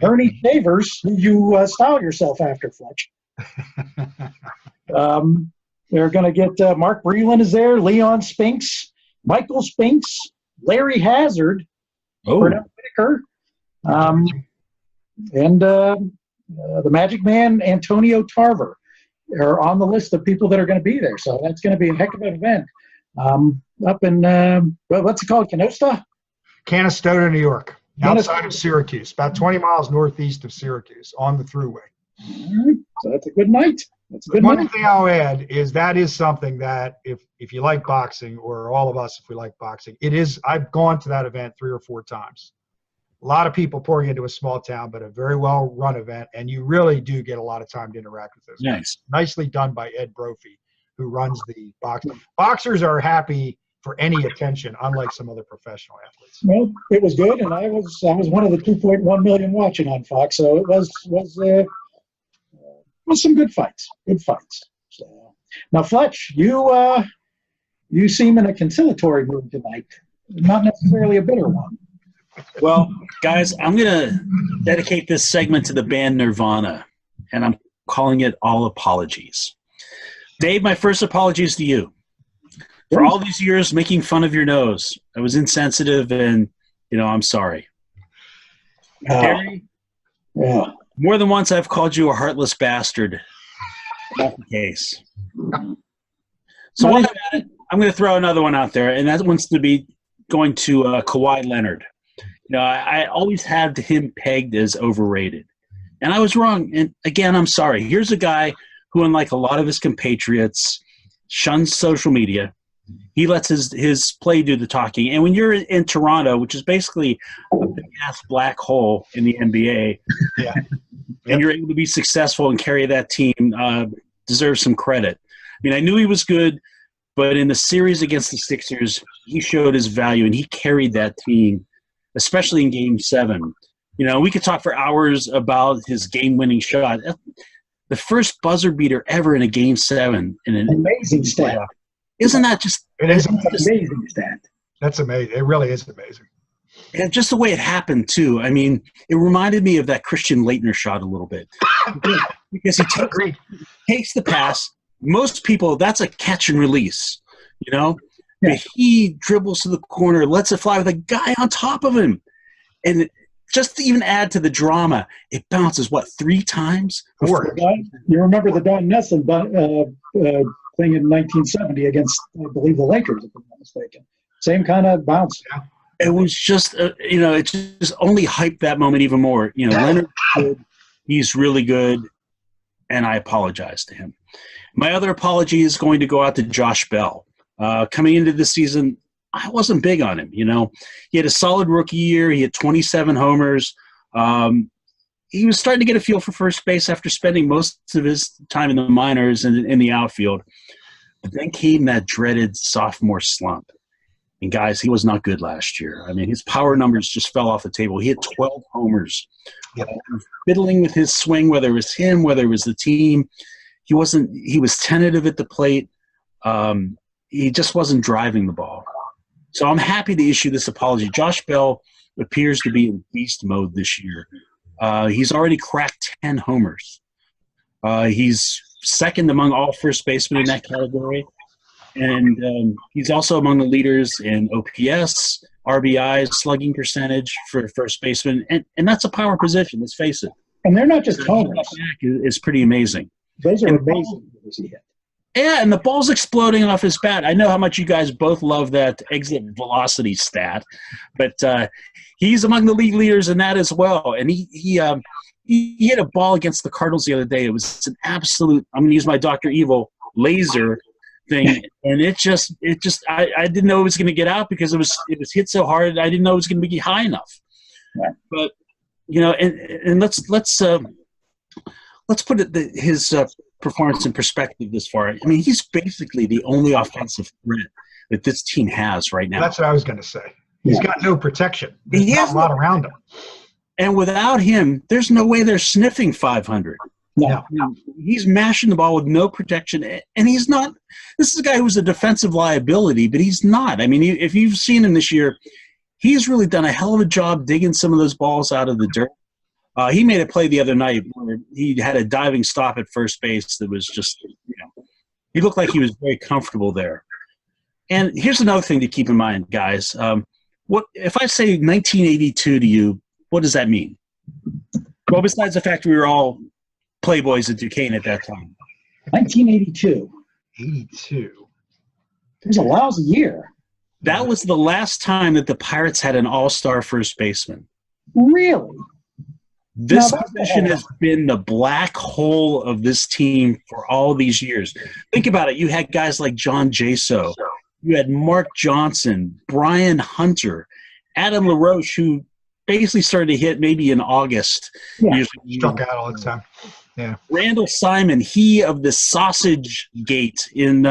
Ernie Shavers, who you style yourself after, Fletch. They're going to get Mark Breland is there, Leon Spinks, Michael Spinks, Larry Hazard, Bernard Whitaker, and the Magic Man, Antonio Tarver, are on the list of people that are going to be there. So that's going to be a heck of an event. Up in, what's it called, Canastota, New York. Outside of Syracuse, about 20 miles northeast of Syracuse, on the thruway. All right. So that's a good night. That's a good One night. thing I'll add is that is something that if you like boxing, or all of us if we like boxing, it is. I've gone to that event 3 or 4 times. A lot of people pouring into a small town, but a very well-run event, and you really do get a lot of time to interact with those. Nice. Nicely done by Ed Brophy, who runs the boxing. Boxers are happy for any attention, unlike some other professional athletes. Well, it was good, and I was one of the 2.1 million watching on Fox, so it was some good fights. Good fights. So now, Fletch, you seem in a conciliatory mood tonight, not necessarily a bitter one. Well, guys, I'm going to dedicate this segment to the band Nirvana, and I'm calling it All Apologies. Dave, my first apology is to you. For all these years making fun of your nose, I was insensitive, and, I'm sorry. Harry, Yeah. more than once I've called you a heartless bastard. Not the case. So while I'm at it, I'm going to throw another one out there, and that one's to be going to Kawhi Leonard. I always had him pegged as overrated, and I was wrong. And again, I'm sorry. Here's a guy who, unlike a lot of his compatriots, shuns social media. He lets his play do the talking. And when you're in Toronto, which is basically a big-ass black hole in the NBA, Yeah. and you're able to be successful and carry that team, deserves some credit. I mean, I knew he was good, but in the series against the Sixers, he showed his value, and he carried that team, especially in Game 7. We could talk for hours about his game-winning shot. The first buzzer beater ever in a Game 7. In an Amazing stat. Isn't that just – It is Amazing stat. That's amazing. It really is amazing. And just the way it happened, too. I mean, it reminded me of that Christian Laettner shot a little bit. Because he takes the pass. Most people, that's a catch and release, Yeah. But he dribbles to the corner, lets it fly with a guy on top of him. And just to even add to the drama, it bounces, 3 times? 4. You remember the Don Nesson thing in 1970 against, I believe, the Lakers, if I'm not mistaken. Same kind of bounce. Yeah. It was just, it just only hyped that moment even more. Leonard's good. He's really good, and I apologize to him. My other apology is going to go out to Josh Bell. Coming into the season, I wasn't big on him. He had a solid rookie year. He had 27 homers. He was starting to get a feel for first base after spending most of his time in the minors and in the outfield. But then came that dreaded sophomore slump. And, guys, he was not good last year. I mean, his power numbers just fell off the table. He had 12 homers. Yep. Fiddling with his swing, whether it was him, whether it was the team. He was tentative at the plate. He just wasn't driving the ball. So I'm happy to issue this apology. Josh Bell appears to be in beast mode this year. He's already cracked 10 homers. He's second among all first basemen in that category. And he's also among the leaders in OPS, RBIs, slugging percentage for first baseman. And that's a power position, let's face it. And they're not just homers. Is pretty amazing. Those are amazing numbers he hit. Yeah, and the ball's exploding off his bat. I know how much you guys both love that exit velocity stat, but he's among the league leaders in that as well. And he hit a ball against the Cardinals the other day. It was an absolute, I'm going to use my Dr. Evil laser thing, and it just I didn't know it was going to get out because it was hit so hard. I didn't know it was going to be high enough. Yeah. But and let's put his performance in perspective this far. I mean, he's basically the only offensive threat that this team has right now. That's what I was going to say. He's got no protection. There's not a lot around him. And without him, there's no way they're sniffing 500. No. He's mashing the ball with no protection. And he's not – this is a guy who's a defensive liability, but he's not. I mean, if you've seen him this year, he's really done a hell of a job digging some of those balls out of the dirt. He made a play the other night where he had a diving stop at first base that was just, he looked like he was very comfortable there. And here's another thing to keep in mind, guys. What if I say 1982 to you, what does that mean? Well, besides the fact we were all playboys at Duquesne at that time. 1982. 82. It was a lousy year. That was the last time that the Pirates had an all-star first baseman. Really? This position has been the black hole of this team for all these years. Think about it. You had guys like John Jaso. You had Mark Johnson, Brian Hunter, Adam LaRoche, who basically started to hit maybe in August. Yeah, struck out all the time. Yeah. Randall Simon, he of the Sausage Gate in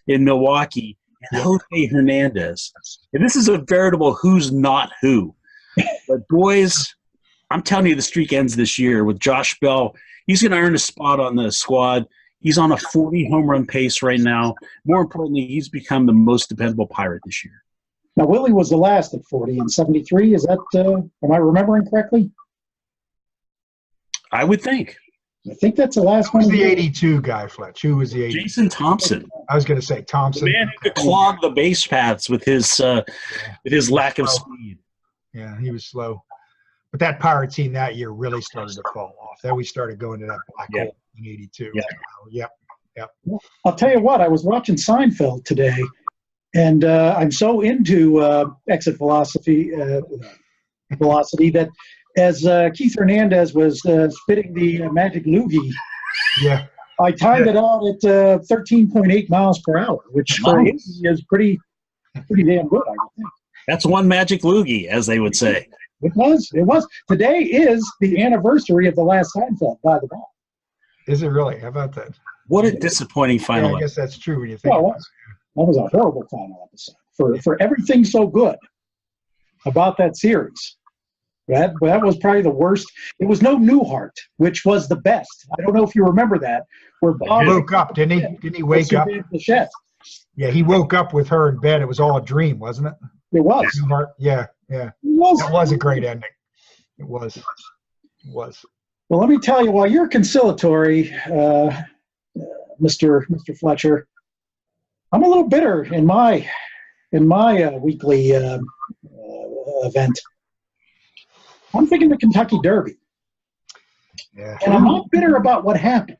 Milwaukee, and Jose Hernandez. And this is a veritable who's not who. But boys, I'm telling you, the streak ends this year with Josh Bell. He's going to earn a spot on the squad. He's on a 40 home run pace right now. More importantly, he's become the most dependable Pirate this year. Now, Willie was the last at 40 in 73. Is that, am I remembering correctly? I would think. I think that's the last one. Who's the 82 guy, Fletch? Who was the 82? Jason Thompson. I was going to say Thompson. The man who could clog the base paths with his lack of speed. Yeah, he was slow. But that Pirate team that year really started to fall off. Then we started going to that black hole in 82. Yeah. Yep. I'll tell you what, I was watching Seinfeld today, and I'm so into exit velocity that as Keith Hernandez was spitting the magic loogie, I timed it out at 13.8 miles per hour, which for him is pretty damn good, I would think. That's one magic loogie, as they would say. It was. Today is the anniversary of the last Seinfeld, by the way. Is it really? How about that? What a disappointing final. I guess that's true when you think about it. That was a horrible final episode. For everything so good about that series. That was probably the worst. It was no Newhart, which was the best. I don't know if you remember that. Where Bob woke up, didn't he? Didn't he wake up? Yeah, he woke up with her in bed. It was all a dream, wasn't it? It was. Newhart, yeah. That was a great ending. It was. Well, let me tell you, while you're conciliatory, Mr. Fletcher, I'm a little bitter in my weekly event. I'm thinking the Kentucky Derby. Yeah. And I'm not bitter about what happened.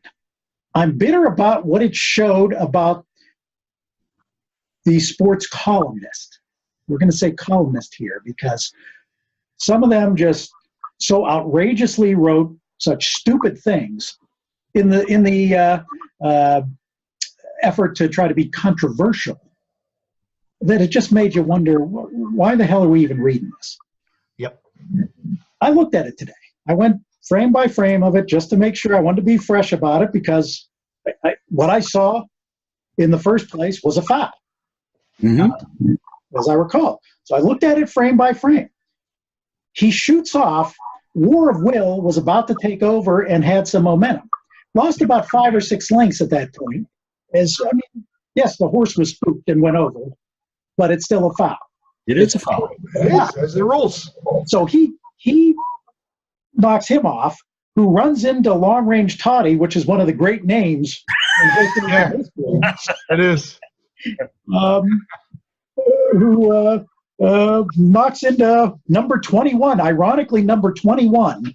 I'm bitter about what it showed about the sports columnist. We're going to say columnist here because some of them just so outrageously wrote such stupid things in the effort to try to be controversial that it just made you wonder, why the hell are we even reading this? Yep. I looked at it today. I went frame by frame of it just to make sure. I wanted to be fresh about it because what I saw in the first place was a foul, as I recall. So I looked at it frame by frame. He shoots off. War of Will was about to take over and had some momentum. Lost about 5 or 6 lengths at that point. Yes, the horse was spooked and went over, but it's still a foul. It is a foul. Yeah, as the rules. So he knocks him off. who runs into Long Range Toddy, which is one of the great names in history. Yeah, it is. Who knocks into number 21, ironically, number 21,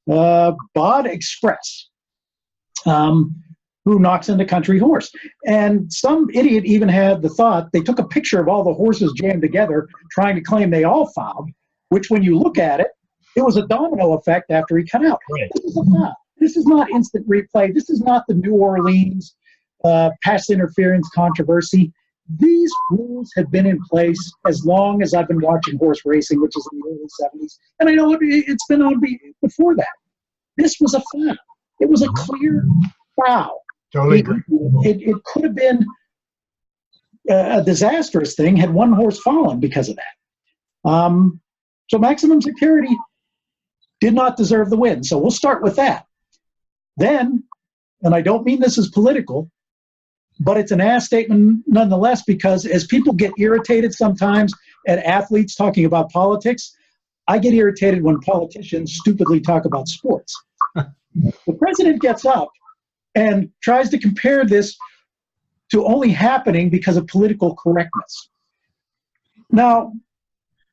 Bod Express, who knocks into Country Horse. And some idiot even had the thought, they took a picture of all the horses jammed together, trying to claim they all fouled, which when you look at it, it was a domino effect after he cut out. Right. This is a foul. This is not instant replay. This is not the New Orleans pass interference controversy. These rules have been in place as long as I've been watching horse racing, which is in the early 70s. And I know it's been on before that. This was a foul. It was a clear foul. Totally agree. It could have been a disastrous thing had one horse fallen because of that. So Maximum Security did not deserve the win. So we'll start with that. Then, and I don't mean this as political, but it's an ass statement nonetheless, because as people get irritated sometimes at athletes talking about politics, I get irritated when politicians stupidly talk about sports. The president gets up and tries to compare this to only happening because of political correctness. Now,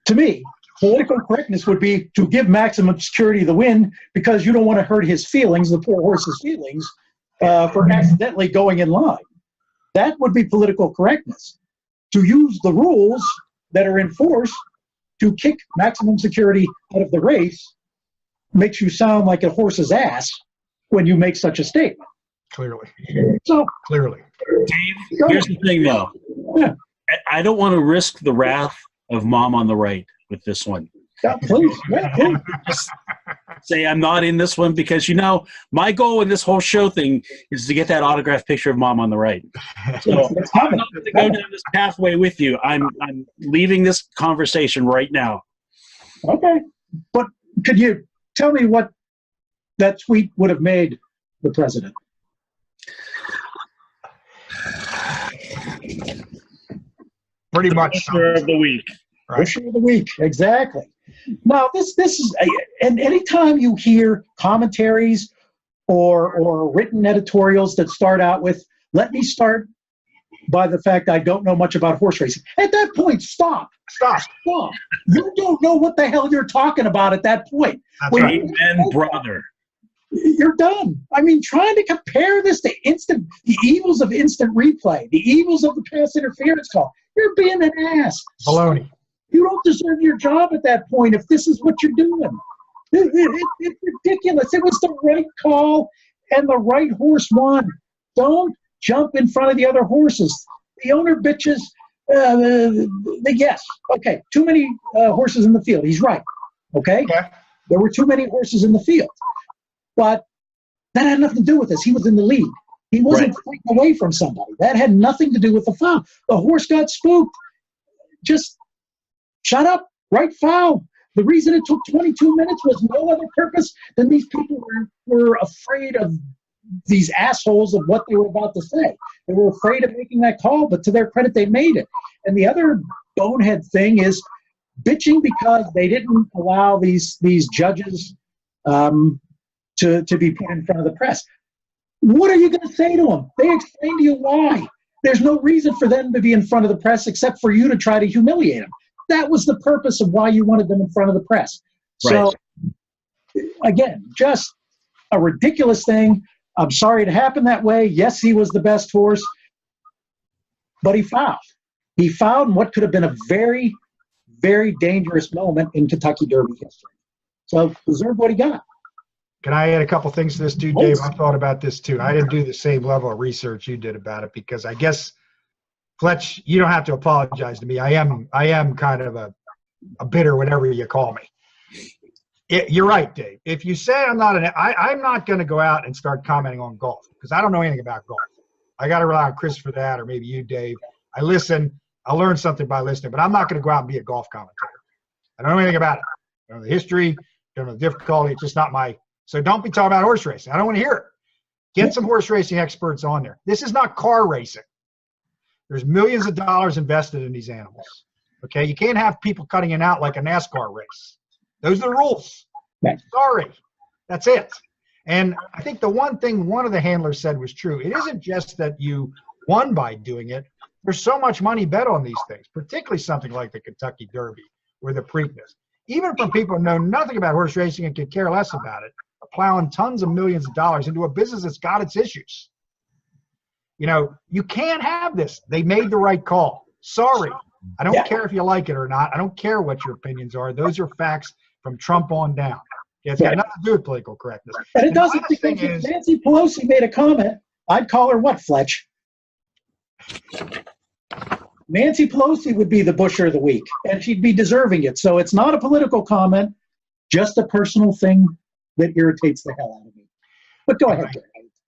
to me, political correctness would be to give Maximum Security the win because you don't want to hurt his feelings, the poor horse's feelings, for accidentally going in line. That would be political correctness. To use the rules that are in force to kick Maximum Security out of the race makes you sound like a horse's ass when you make such a statement. Clearly. So, Clearly. Dave, here's the thing, though. Yeah. I don't want to risk the wrath of Mom on the Right with this one. yeah, please. Yeah, please. Just say I'm not in this one because, my goal in this whole show thing is to get that autographed picture of Mom on the Right. So It's I'm coming. not going to go down this pathway with you. I'm leaving this conversation right now. Okay. But could you tell me what that tweet would have made the president? Pretty much. Picture of the week. Right. Issue of the week, exactly. Now, this is, and anytime you hear commentaries or written editorials that start out with, let me start by the fact I don't know much about horse racing. At that point, stop. You don't know what the hell you're talking about at that point. That's right. Amen, brother. You're done. I mean, trying to compare this to the evils of instant replay, the evils of the pass interference call. You're being an ass. Baloney. You don't deserve your job at that point if this is what you're doing. It's ridiculous. It was the right call, and the right horse won. Don't jump in front of the other horses. The owner bitches. Yes. Okay. Too many horses in the field. He's right. Okay. Yeah. There were too many horses in the field. But that had nothing to do with this. He was in the lead. He wasn't fighting away from somebody. That had nothing to do with the foul. The horse got spooked. Just shut up. Right foul. The reason it took 22 minutes was no other purpose than these people were afraid of these assholes of what they were about to say. They were afraid of making that call, but to their credit, they made it. And the other bonehead thing is bitching because they didn't allow these judges to be put in front of the press. What are you going to say to them? They explain to you why. There's no reason for them to be in front of the press except for you to try to humiliate them. That was the purpose of why you wanted them in front of the press. So, again, just a ridiculous thing. I'm sorry it happened that way. Yes, he was the best horse, but he fouled. He fouled in what could have been a very, very dangerous moment in Kentucky Derby history. So, deserved what he got. Can I add a couple things to this too, Dave? I thought about this too. I didn't do the same level of research you did about it because I guess, Fletch, you don't have to apologize to me. I am kind of a bitter, whatever you call me. You're right, Dave. If you say I'm not I'm not going to go out and start commenting on golf because I don't know anything about golf. I got to rely on Chris for that, or maybe you, Dave. I listen. I learn something by listening, but I'm not going to go out and be a golf commentator. I don't know anything about it. I don't know the history. I don't know the difficulty. It's just not my. So don't be talking about horse racing. I don't want to hear it. Get some horse racing experts on there. This is not car racing. There's millions of dollars invested in these animals. Okay, you can't have people cutting it out like a NASCAR race. Those are the rules. Right. Sorry, that's it. And I think the one thing one of the handlers said was true. It isn't just that you won by doing it. There's so much money bet on these things, particularly something like the Kentucky Derby or the Preakness. Even from people who know nothing about horse racing and could care less about it, are plowing tons of millions of dollars into a business that's got its issues. You know, you can't have this. They made the right call. Sorry. I don't care if you like it or not. I don't care what your opinions are. Those are facts from Trump on down. It's got nothing to do with political correctness. And it doesn't, because if Nancy Pelosi made a comment, I'd call her what, Fletch? Nancy Pelosi would be the Busher of the week, and she'd be deserving it. So it's not a political comment, just a personal thing that irritates the hell out of me. But go ahead, Gary.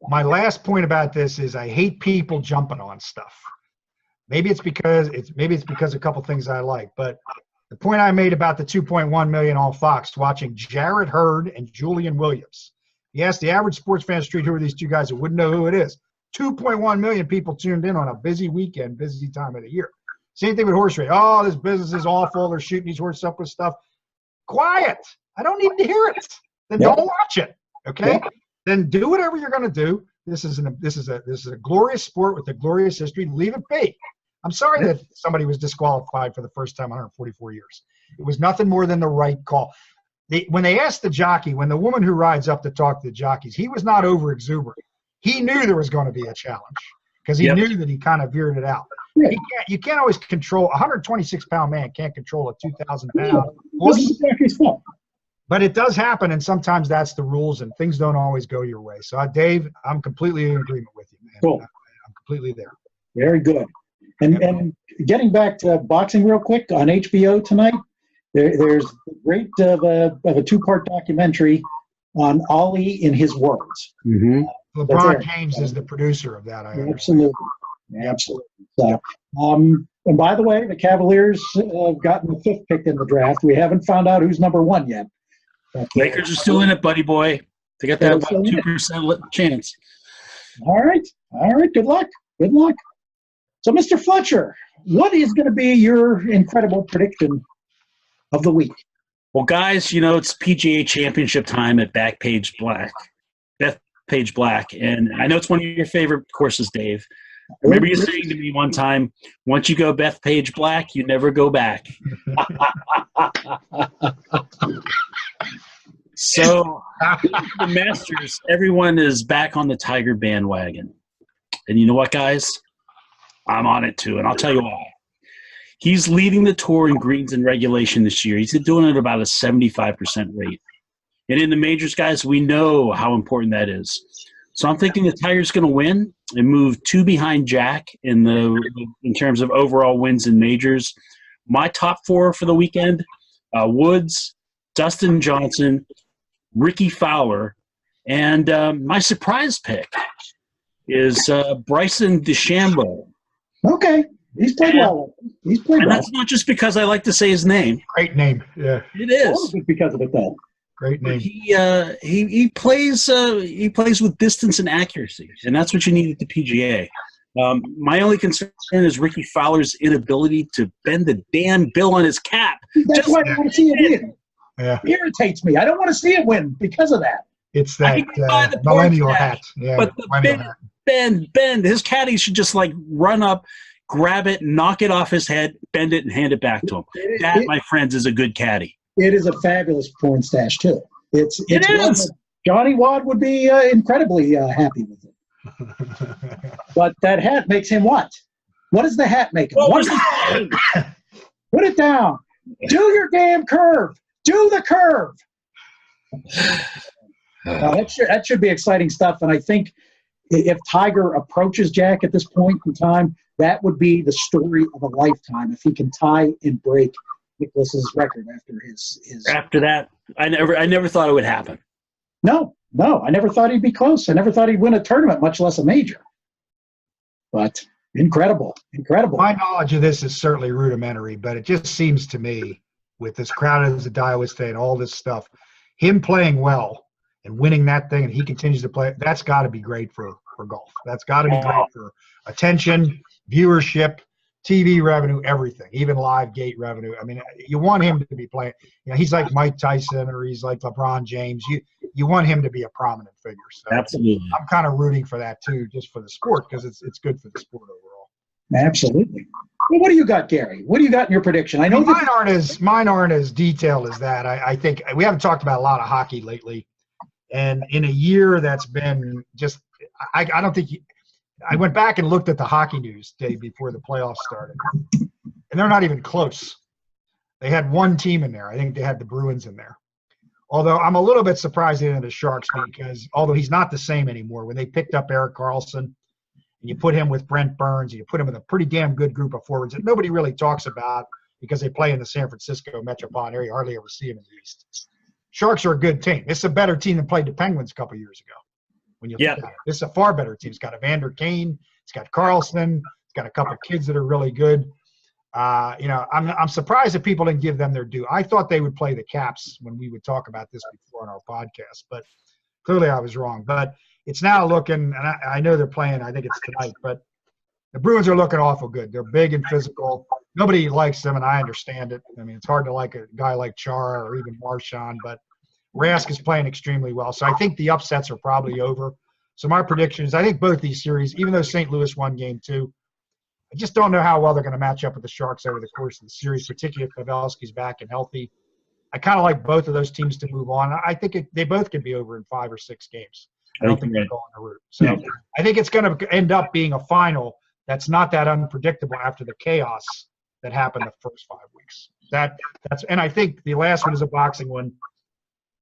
My last point about this is I hate people jumping on stuff. Maybe it's because a couple things I like, but the point I made about the 2.1 million on Fox watching Jared Hurd and Julian Williams. You ask the average sports fan on the street, who are these two guys, that wouldn't know who it is. 2.1 million people tuned in on a busy weekend, busy time of the year. Same thing with horse racing. Oh, this business is awful. They're shooting these horses up with stuff. Quiet. I don't need to hear it. Then don't watch it. Okay. Then do whatever you're going to do. This is a glorious sport with a glorious history. Leave it be. I'm sorry that somebody was disqualified for the first time in 144 years. It was nothing more than the right call. When they asked the jockey, when the woman who rides up to talk to the jockeys, he was not over exuberant. He knew there was going to be a challenge because he knew that he kind of veered it out. You can't always control. A 126-pound man can't control a 2,000-pound horse. But it does happen, and sometimes that's the rules, and things don't always go your way. So, Dave, I'm completely in agreement with you, man. Cool. I'm completely there. Very good. And getting back to boxing real quick, on HBO tonight, there's a great of a two-part documentary on Ali in his words. Mm-hmm. LeBron James is the producer of that. Absolutely. So, and by the way, the Cavaliers have gotten the 5th pick in the draft. We haven't found out who's number 1 yet. Lakers are still in it, buddy boy. They got that about 2% chance. All right. Good luck. So, Mr. Fletcher, what is going to be your incredible prediction of the week? Well, guys, you know, it's PGA Championship time at Bethpage Black. And I know it's one of your favorite courses, Dave. I remember you saying to me one time, once you go Bethpage Black, you never go back. So, the Masters, everyone is back on the Tiger bandwagon. And you know what, guys? I'm on it too, and I'll tell you why. He's leading the tour in greens and regulation this year. He's doing it about a 75% rate. And in the majors, guys, we know how important that is. So I'm thinking the Tiger's going to win and move 2 behind Jack in terms of overall wins in majors. My top 4 for the weekend, Woods, Dustin Johnson, Ricky Fowler, and my surprise pick is Bryson DeChambeau. Okay. He's played well. And that's not just because I like to say his name. Great name. Yeah. It is. Because of it, though. Great name. He plays with distance and accuracy, and that's what you need at the PGA. My only concern is Ricky Fowler's inability to bend the damn bill on his cap. That's why I don't want to see it win. Yeah. It irritates me. I don't want to see it win because of that. It's that millennial hat. Yeah, but the bend. His caddy should just like run up, grab it, knock it off his head, bend it, and hand it back to him. That, my friends, is a good caddy. It is a fabulous porn stash, too. It is. Johnny Wad would be incredibly happy with it. But that hat makes him what? What does the hat make him? Put it down. Do your damn curve. Do the curve. That should be exciting stuff. And I think if Tiger approaches Jack at this point in time, that would be the story of a lifetime if he can tie and break Nicklaus's record after his. After that, I never thought it would happen. No, I never thought he'd be close. I never thought he'd win a tournament, much less a major. But incredible. My knowledge of this is certainly rudimentary, but it just seems to me, with this crowd as a Iowa State and all this stuff, him playing well and winning that thing, and he continues to play, that's got to be great for golf. That's got to be great for attention, viewership, TV revenue, everything, even live gate revenue. I mean, you want him to be playing. You know, he's like Mike Tyson or he's like LeBron James. You want him to be a prominent figure. So Absolutely. I'm kind of rooting for that too, just for the sport, because it's good for the sport overall. Absolutely. Well, what do you got, Gary? What do you got in your prediction? I know mine aren't as detailed as that. I think we haven't talked about a lot of hockey lately, and in a year that's been just I don't think I went back and looked at the hockey news day before the playoffs started, and they're not even close. They had one team in there. I think they had the Bruins in there. Although I'm a little bit surprised they didn't have the Sharks, because although he's not the same anymore, when they picked up Erik Karlsson and you put him with Brent Burns, and you put him with a pretty damn good group of forwards that nobody really talks about because they play in the San Francisco metropolitan area, hardly ever see them in the East. Sharks are a good team. It's a better team than played the Penguins a couple years ago. When you look at it, this is a far better team. It's got Evander Kane. It's got Karlsson. It's got a couple of kids that are really good. You know, I'm surprised that people didn't give them their due. I thought they would play the Caps when we would talk about this before on our podcast, but clearly I was wrong. But it's now looking, and I know they're playing, I think it's tonight, but the Bruins are looking awful good. They're big and physical. Nobody likes them, and I understand it. I mean, it's hard to like a guy like Chara or even Marchand, but Rask is playing extremely well. So I think the upsets are probably over. So my prediction is I think both these series, even though St. Louis won game 2, I just don't know how well they're going to match up with the Sharks over the course of the series, particularly if Pavelski's back and healthy. I kind of like both of those teams to move on. I think they both could be over in 5 or 6 games. I don't think they're going the route. So I think it's going to end up being a final that's not that unpredictable after the chaos that happened the first 5 weeks. And I think the last one is a boxing one.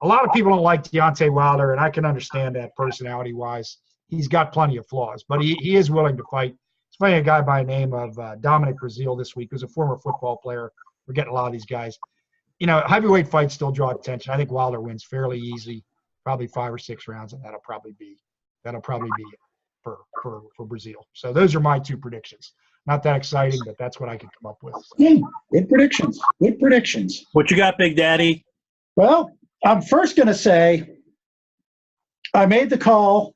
A lot of people don't like Deontay Wilder, and I can understand that personality-wise. He's got plenty of flaws, but he is willing to fight. He's fighting a guy by the name of Dominic Brazil this week, who's a former football player. We're getting a lot of these guys. You know, heavyweight fights still draw attention. I think Wilder wins fairly easy, probably 5 or 6 rounds, and that'll probably be it for Brazil. So those are my 2 predictions. Not that exciting, but that's what I can come up with. Yeah, good predictions. Good predictions. What you got, Big Daddy? Well, I'm first going to say I made the call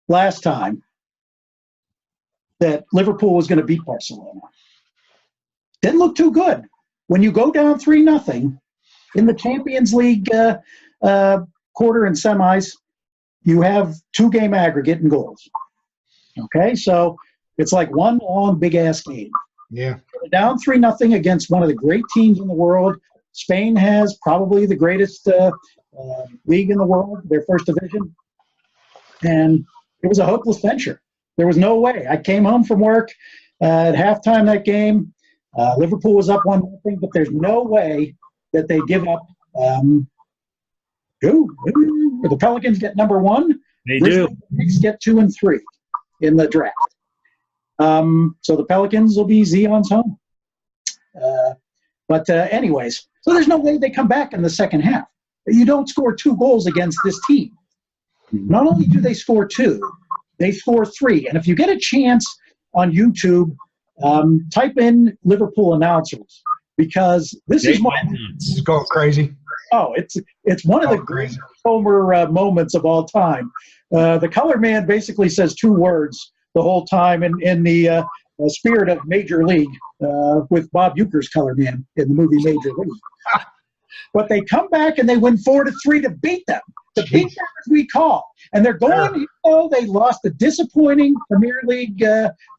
last time that Liverpool was going to beat Barcelona. Didn't look too good. When you go down 3-0 in the Champions League quarter and semis, you have 2-game aggregate and goals. Okay, so it's like one long big-ass game. Yeah. Down 3-0 against one of the great teams in the world. Spain has probably the greatest league in the world, their first division. And it was a hopeless venture. There was no way. I came home from work at halftime that game. Liverpool was up 1-0, but there's no way that they give up. The Pelicans get number 1. They do. The Knicks get 2 and 3 in the draft. So the Pelicans will be Zion's home. But anyways, so there's no way they come back in the second half. You don't score 2 goals against this team. Not only do they score 2, they score 3. And if you get a chance on YouTube, type in Liverpool announcers, because this is one. It's going crazy. Oh, it's one of the great Homer moments of all time. The color man basically says 2 words the whole time in the spirit of Major League with Bob Uecker's color man in the movie Major League. But they come back and they win 4-3 to beat them. To beat them as we call. And they're going, you know, they lost a disappointing Premier League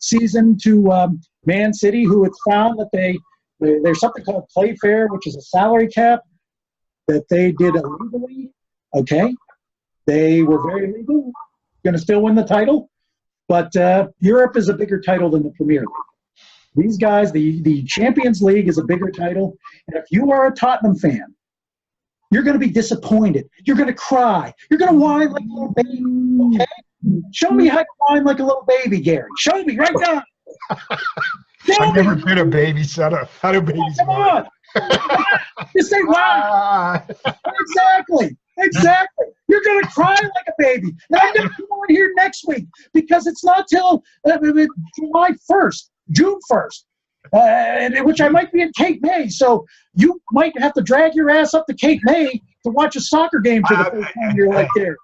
season to Man City, who had found that there's something called Playfair, which is a salary cap that they did illegally. Okay. They were very legal. Going to still win the title. But Europe is a bigger title than the Premier League. These guys, the Champions League is a bigger title. And if you are a Tottenham fan, you're going to be disappointed. You're going to cry. You're going to whine like a little baby. Okay? Show me how to whine like a little baby, Gary. Show me right now. I've never been a baby, son. How do babies whine? Just say whine. Exactly. You're going to cry like a baby. And I'm going to come on here next week because it's not till July 1st, June 1st. Which I might be in Cape May, so you might have to drag your ass up to Cape May to watch a soccer game for the first time you're right there.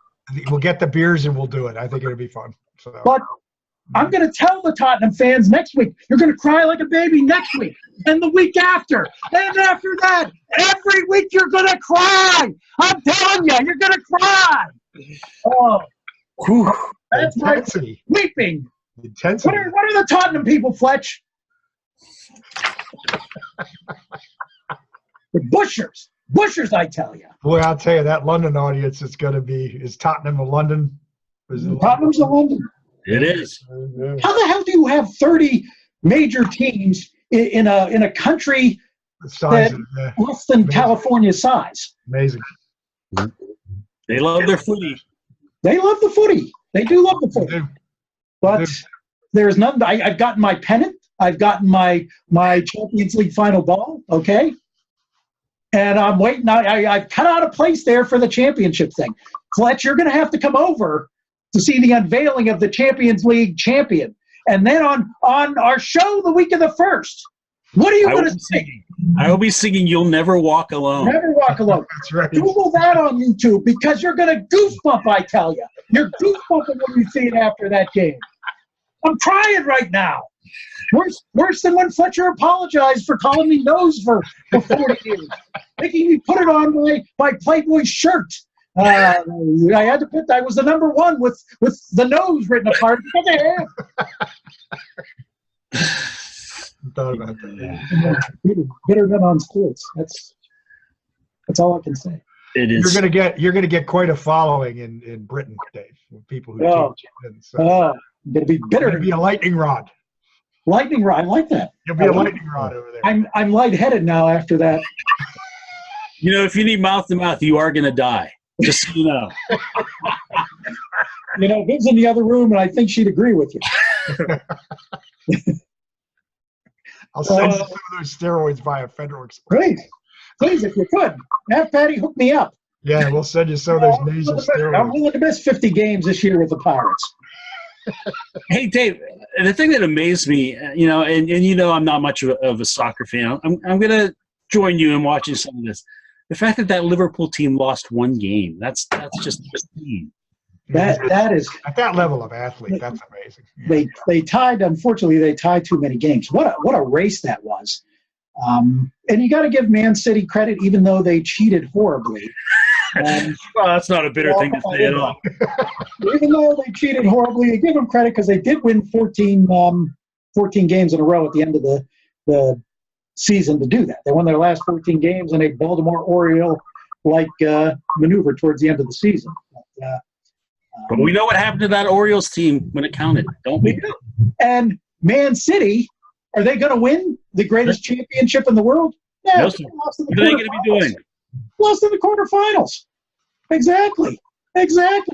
We'll get the beers and we'll do it. I think it'll be fun. So. But I'm going to tell the Tottenham fans next week, you're going to cry like a baby next week, and the week after, and after that. Every week you're going to cry. I'm telling you, you're going to cry. Oh, Whew. that's my Intensity. weeping. Intensity. What are the Tottenham people, Fletch? The Bushers. Bushers, I tell you. Boy, I'll tell you, that London audience is going to be, is Tottenham of London? Tottenham's in London. It is. How the hell do you have 30 major teams in a country The size of less than California's size? amazing. They love their footy. They love the footy. They do love the They footy. do. But there's none. I've gotten my pennant. I've gotten my Champions League final ball. Okay. And I'm waiting. I've cut out a place there for the championship thing. Fletch, you're going to have to come over to see the unveiling of the Champions League champion. And then on our show the week of the 1st, what are you going to sing? I will be singing You'll Never Walk Alone. Never Walk Alone. That's right. Google that on YouTube because you're going to goosebump, I tell you. You're goosebumping when you see it after that game. I'm crying right now. Worse than when Fletcher apologized for calling me nose for 40 years, making me put it on my Playboy shirt. I had to put. I was the number one with the nose written apart because of hair. Thought about that. Bitter than on sports. That's all I can say. It is. You're gonna get quite a following in Britain, Dave. With people who tune in. So I'm gonna be bitter. You'll be a lightning rod. Lightning rod. I like that. You'll be a lightning rod over there. I'm lightheaded now after that. You know, if you need mouth to mouth, you are going to die. Just so you know. You know, Viv's in the other room, and I think she'd agree with you. I'll send you some of those steroids via Federal Express. Please, if you could, have Patty hook me up. Yeah, we'll send you some of those nasal I'm steroids. willing to miss 50 games this year with the Pirates. Hey, Dave, the thing that amazed me, you know, and you know I'm not much of a soccer fan. I'm going to join you in watching some of this. The fact that Liverpool team lost one game, that's just obscene. That is At that level of athlete, that's amazing. they tied. Unfortunately, they tied too many games. What a race that was. And you got to give Man City credit, even though they cheated horribly. Well, that's not a bitter thing to say at all. Even though they cheated horribly, you give them credit because they did win 14 games in a row at the end of the season to do that. They won their last 14 games in a Baltimore Oriole-like maneuver towards the end of the season. But we know what happened to that Orioles team when it counted, don't we? And Man City, are they going to win the greatest championship in the world? Yeah, No, sir. What are they going to be doing? Lost in the quarterfinals. Exactly.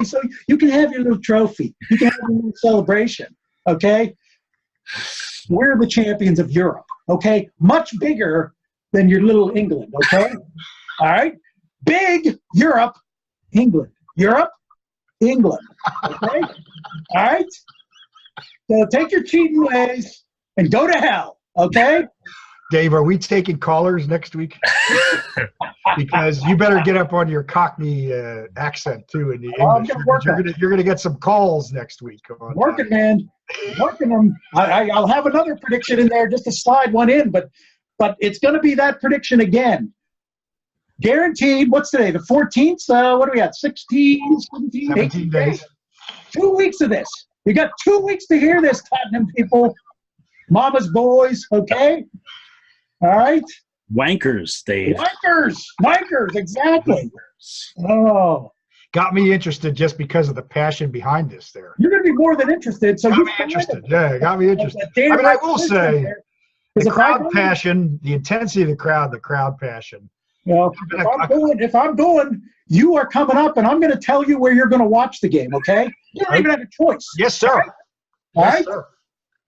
So you can have your little trophy. You can have your little celebration. Okay? We're the champions of Europe. Okay? Much bigger than your little England. Okay? All right? Big Europe, England. Europe, England. Okay? All right? So take your cheating ways and go to hell. Okay? Dave, are we taking callers next week? Because you better get up on your Cockney accent too in the English. You're gonna get some calls next week. Working, man. Working them. I'll have another prediction in there just to slide one in, but it's going to be that prediction again. Guaranteed. What's today? The 14th? What do we got? 16, 17, 18 days. 2 weeks of this. You got 2 weeks to hear this, Tottenham people. Mama's boys, okay? All right? Wankers, Dave. Wankers, exactly. Oh. Got me interested just because of the passion behind this there. You're going to be more than interested. So got me interested. Yeah, got me interested. I mean, I will say, the crowd passion, the intensity of the crowd passion. Well, if I'm going, you are coming up, and I'm going to tell you where you're going to watch the game, okay? You don't even have a choice. Yes, sir. All right? Yes, sir.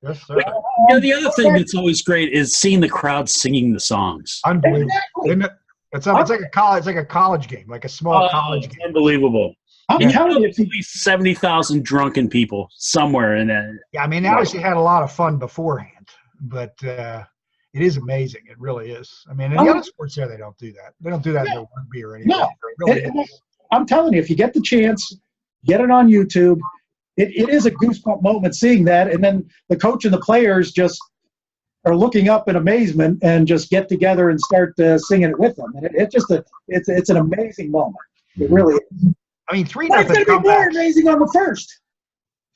Yes, sir. You know, the other thing that's always great is seeing the crowd singing the songs. Unbelievable. Exactly. It's like a college game, like a small college game. Unbelievable. I'm telling you, at least 70,000 drunken people somewhere in that. Yeah, I mean, they obviously had a lot of fun beforehand, but it is amazing. It really is. I mean, in the other sports there, they don't do that. They don't do that in the rugby or anything. No. Really I'm telling you, if you get the chance, get it on YouTube. it is a goosebump moment seeing that. And then the coach and the players just are looking up in amazement and just get together and start singing it with them. And it's an amazing moment. It really is. I mean, 3-0 But it's going to be more comebacks. amazing on the first.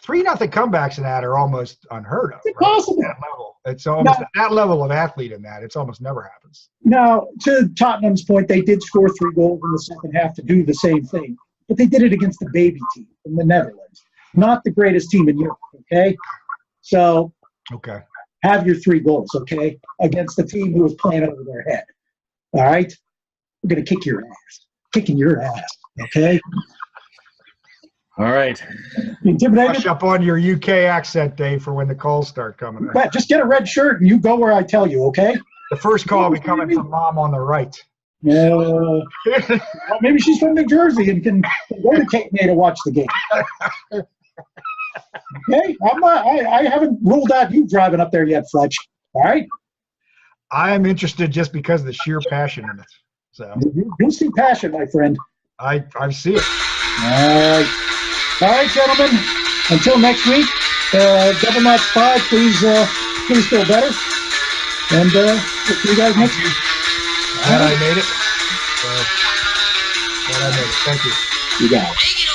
3-0 comebacks in that are almost unheard of. It's impossible. Right? That level. It's almost that level of athlete in that. It's almost never happens. Now, to Tottenham's point, they did score 3 goals in the second half to do the same thing. But they did it against the baby team from the Netherlands. Not the greatest team in Europe, okay? So Okay. have your 3 goals, okay, against the team who was playing over their head. All right? We're going to kick your ass. Kicking your ass, okay? All right. Intimidated? Brush up on your UK accent, Dave, for when the calls start coming in. But just get a red shirt and you go where I tell you, okay? The first call will be coming from Mom on the right. Well, maybe she's from New Jersey and can go to Cape May to watch the game. Okay? I haven't ruled out you driving up there yet, Fletch. All right? I am interested just because of the sheer passion in it. So You'll see passion, my friend. I see it. All right. All right, gentlemen. Until next week, Double Match 5, please feel better. And we'll see you guys next week. Glad I made it. Glad I made it. Thank you. You got it.